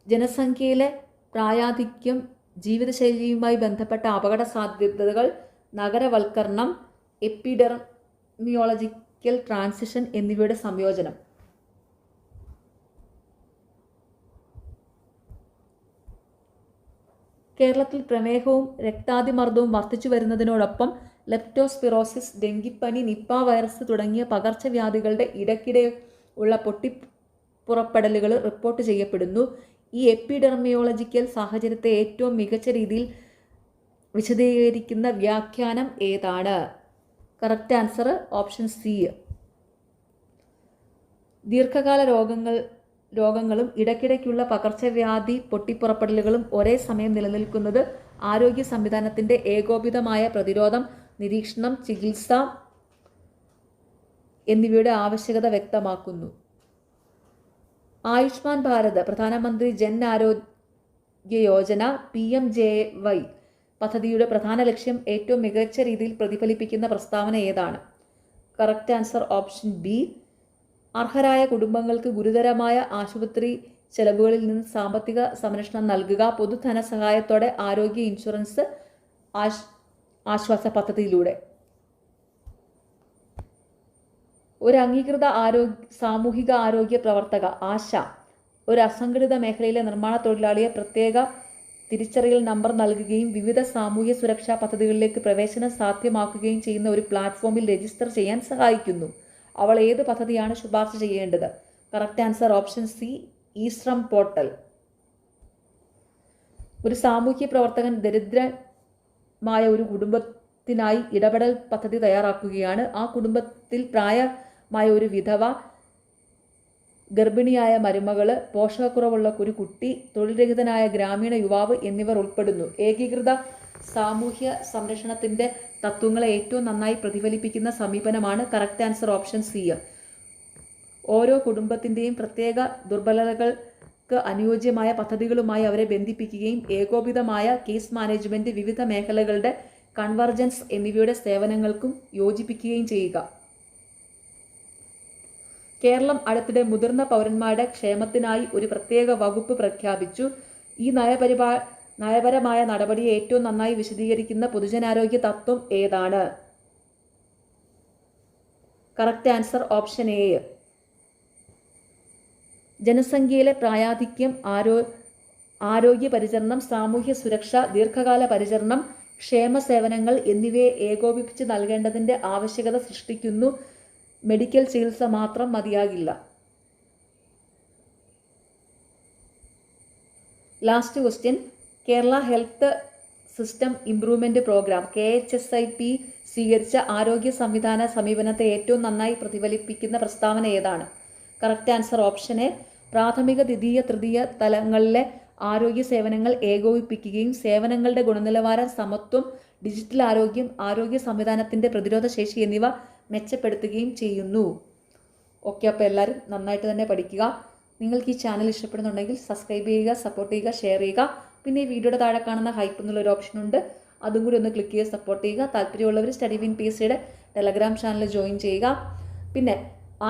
ജനസംഖ്യയിലെ പ്രായാധിക്യം, ജീവിതശൈലിയുമായി ബന്ധപ്പെട്ട അപകട സാധ്യതകൾ, നഗരവൽക്കരണം, എപ്പിഡെർമിയോളജിക്കൽ ട്രാൻസിഷൻ എന്നിവയുടെ സംയോജനം. കേരളത്തിൽ പ്രമേഹവും രക്താതിമർദ്ദവും വർദ്ധിച്ചു വരുന്നതിനോടൊപ്പം ലെപ്റ്റോസ്പിറോസിസ്, ഡെങ്കിപ്പനി, നിപ്പ വൈറസ് തുടങ്ങിയ പകർച്ചവ്യാധികളുടെ ഇടയ്ക്കിടെ ഉള്ള പൊട്ടിപ്പുറപ്പെടലുകൾ റിപ്പോർട്ട് ചെയ്യപ്പെടുന്നു. ഈ എപ്പിഡെർമിയോളജിക്കൽ സാഹചര്യത്തെ ഏറ്റവും മികച്ച രീതിയിൽ വിശദീകരിക്കുന്ന വ്യാഖ്യാനം ഏതാണ്? Correct answer option C. ദീർഘകാല രോഗങ്ങളും ഇടയ്ക്കിടയ്ക്കുള്ള പകർച്ചവ്യാധി പൊട്ടിപ്പുറപ്പെടലുകളും ഒരേ സമയം നിലനിൽക്കുന്നത് ആരോഗ്യ സംവിധാനത്തിൻ്റെ ഏകോപിതമായ പ്രതിരോധം, നിരീക്ഷണം, ചികിത്സ എന്നിവയുടെ ആവശ്യകത വ്യക്തമാക്കുന്നു. ആയുഷ്മാൻ ഭാരത് പ്രധാനമന്ത്രി ജൻ ആരോഗ്യ യോജന PMJY പദ്ധതിയുടെ പ്രധാന ലക്ഷ്യം ഏറ്റവും മികച്ച രീതിയിൽ പ്രതിഫലിപ്പിക്കുന്ന പ്രസ്താവന ഏതാണ്? Correct answer option B. അർഹരായ കുടുംബങ്ങൾക്ക് ഗുരുതരമായ ആശുപത്രി ചെലവുകളിൽ നിന്ന് സാമ്പത്തിക സംരക്ഷണം നൽകുക, പൊതുധനസഹായത്തോടെ ആരോഗ്യ ഇൻഷുറൻസ് ആശ്വാസ പദ്ധതിയിലൂടെ. ഒരു അംഗീകൃത സാമൂഹിക ആരോഗ്യ പ്രവർത്തക ആശ ഒരു അസംഘടിത മേഖലയിലെ നിർമ്മാണ തൊഴിലാളിയെ പ്രത്യേക തിരിച്ചറിയൽ നമ്പർ നൽകുകയും വിവിധ സാമൂഹ്യ സുരക്ഷാ പദ്ധതികളിലേക്ക് പ്രവേശനം സാധ്യമാക്കുകയും ചെയ്യുന്ന ഒരു പ്ലാറ്റ്ഫോമിൽ രജിസ്റ്റർ ചെയ്യാൻ സഹായിക്കുന്നു. അവൾ ഏത് പദ്ധതിയാണ് ശുപാർശ ചെയ്യേണ്ടത്? Correct answer option C. EShram portal. ഒരു സാമൂഹ്യ പ്രവർത്തകൻ ദരിദ്രമായ ഒരു കുടുംബത്തിനായി ഇടപെടൽ പദ്ധതി തയ്യാറാക്കുകയാണ്. ആ കുടുംബത്തിൽ പ്രായമായ ഒരു വിധവ, ഗർഭിണിയായ മരുമകള്, പോഷകക്കുറവുള്ള ഒരു കുട്ടി, തൊഴിൽരഹിതനായ ഗ്രാമീണ യുവാവ് എന്നിവർ ഉൾപ്പെടുന്നു. ഏകീകൃത സാമൂഹ്യ സംരക്ഷണത്തിൻ്റെ തത്വങ്ങളെ ഏറ്റവും നന്നായി പ്രതിഫലിപ്പിക്കുന്ന സമീപനമാണ് കറക്റ്റ് ആൻസർ ഓപ്ഷൻ സി. ഓരോ കുടുംബത്തിൻ്റെയും പ്രത്യേക ദുർബലതകൾക്ക് അനുയോജ്യമായ പദ്ധതികളുമായി അവരെ ബന്ധിപ്പിക്കുകയും ഏകോപിതമായ കേസ് മാനേജ്മെൻറ്റ്, വിവിധ മേഖലകളുടെ കൺവർജൻസ് എന്നിവയുടെ സേവനങ്ങൾക്കും യോജിപ്പിക്കുകയും ചെയ്യുക. കേരളം അടുത്തിടെ മുതിർന്ന പൗരന്മാരുടെ ക്ഷേമത്തിനായി ഒരു പ്രത്യേക വകുപ്പ് പ്രഖ്യാപിച്ചു. ഈ നയപരമായ നടപടിയെ ഏറ്റവും നന്നായി വിശദീകരിക്കുന്ന പൊതുജനാരോഗ്യ തത്വം ഏതാണ്? Correct answer option A. ജനസംഖ്യയിലെ പ്രായാധിക്യം, ആരോഗ്യ പരിചരണം, സാമൂഹ്യ സുരക്ഷ, ദീർഘകാല പരിചരണം, ക്ഷേമ സേവനങ്ങൾ എന്നിവയെ ഏകോപിപ്പിച്ച് നൽകേണ്ടതിൻ്റെ ആവശ്യകത സൃഷ്ടിക്കുന്നു. മെഡിക്കൽ ചികിത്സ മാത്രം മതിയാകില്ല. Last question. Kerala health system improvement programme KHSIP സ്വീകരിച്ച ആരോഗ്യ സംവിധാന സമീപനത്തെ ഏറ്റവും നന്നായി പ്രതിഫലിപ്പിക്കുന്ന പ്രസ്താവന ഏതാണ്? Correct answer option A. പ്രാഥമിക, ദ്വിതീയ, തൃതീയ തലങ്ങളിലെ ആരോഗ്യ സേവനങ്ങൾ ഏകോപിപ്പിക്കുകയും സേവനങ്ങളുടെ ഗുണനിലവാരം, സമത്വം, ഡിജിറ്റൽ ആരോഗ്യം, ആരോഗ്യ സംവിധാനത്തിൻ്റെ പ്രതിരോധ ശേഷി എന്നിവ മെച്ചപ്പെടുത്തുകയും ചെയ്യുന്നു. ഓക്കെ, അപ്പോൾ എല്ലാവരും നന്നായിട്ട് തന്നെ പഠിക്കുക. നിങ്ങൾക്ക് ഈ ചാനൽ ഇഷ്ടപ്പെടുന്നുണ്ടെങ്കിൽ സബ്സ്ക്രൈബ് ചെയ്യുക, സപ്പോർട്ട് ചെയ്യുക, ഷെയർ ചെയ്യുക. പിന്നെ ഈ വീഡിയോയുടെ താഴെ കാണുന്ന ഹൈപ്പ് എന്നുള്ളൊരു ഓപ്ഷൻ ഉണ്ട്, അതും കൂടി ഒന്ന് ക്ലിക്ക് ചെയ്ത് സപ്പോർട്ട് ചെയ്യുക. താല്പര്യമുള്ളവർ സ്റ്റഡി വിൻ PSCയുടെ ടെലഗ്രാം ചാനൽ ജോയിൻ ചെയ്യുക. പിന്നെ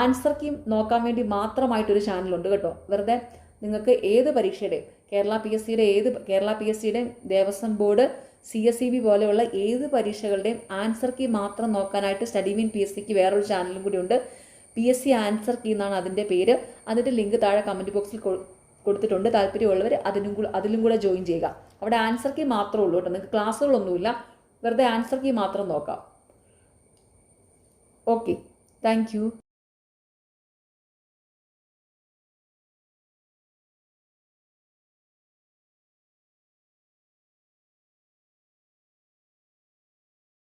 ആൻസർ കീ നോക്കാൻ വേണ്ടി മാത്രമായിട്ടൊരു ചാനലുണ്ട് കേട്ടോ. വെറുതെ നിങ്ങൾക്ക് ഏത് പരീക്ഷയുടെയും കേരള PSCയുടെയും ദേവസ്വം ബോർഡ്, CSEB പോലെയുള്ള ഏത് പരീക്ഷകളുടെയും ആൻസർ കീ മാത്രം നോക്കാനായിട്ട് സ്റ്റഡി വിൻ PSCക്ക് വേറൊരു ചാനലും കൂടി ഉണ്ട്. PSC ആൻസർ കീ എന്നാണ് അതിൻ്റെ പേര്. അതിൻ്റെ ലിങ്ക് താഴെ കമൻറ്റ് ബോക്സിൽ കൊടുത്തിട്ടുണ്ട്. താല്പര്യമുള്ളവർ അതിലും കൂടെ ജോയിൻ ചെയ്യുക. അവിടെ ആൻസർ കീ മാത്രമേ ഉള്ളൂ കേട്ടോ, നിങ്ങൾക്ക് ക്ലാസ്സുകളൊന്നുമില്ല, വെറുതെ ആൻസർ കീ മാത്രം നോക്കാം. Okay, thank you.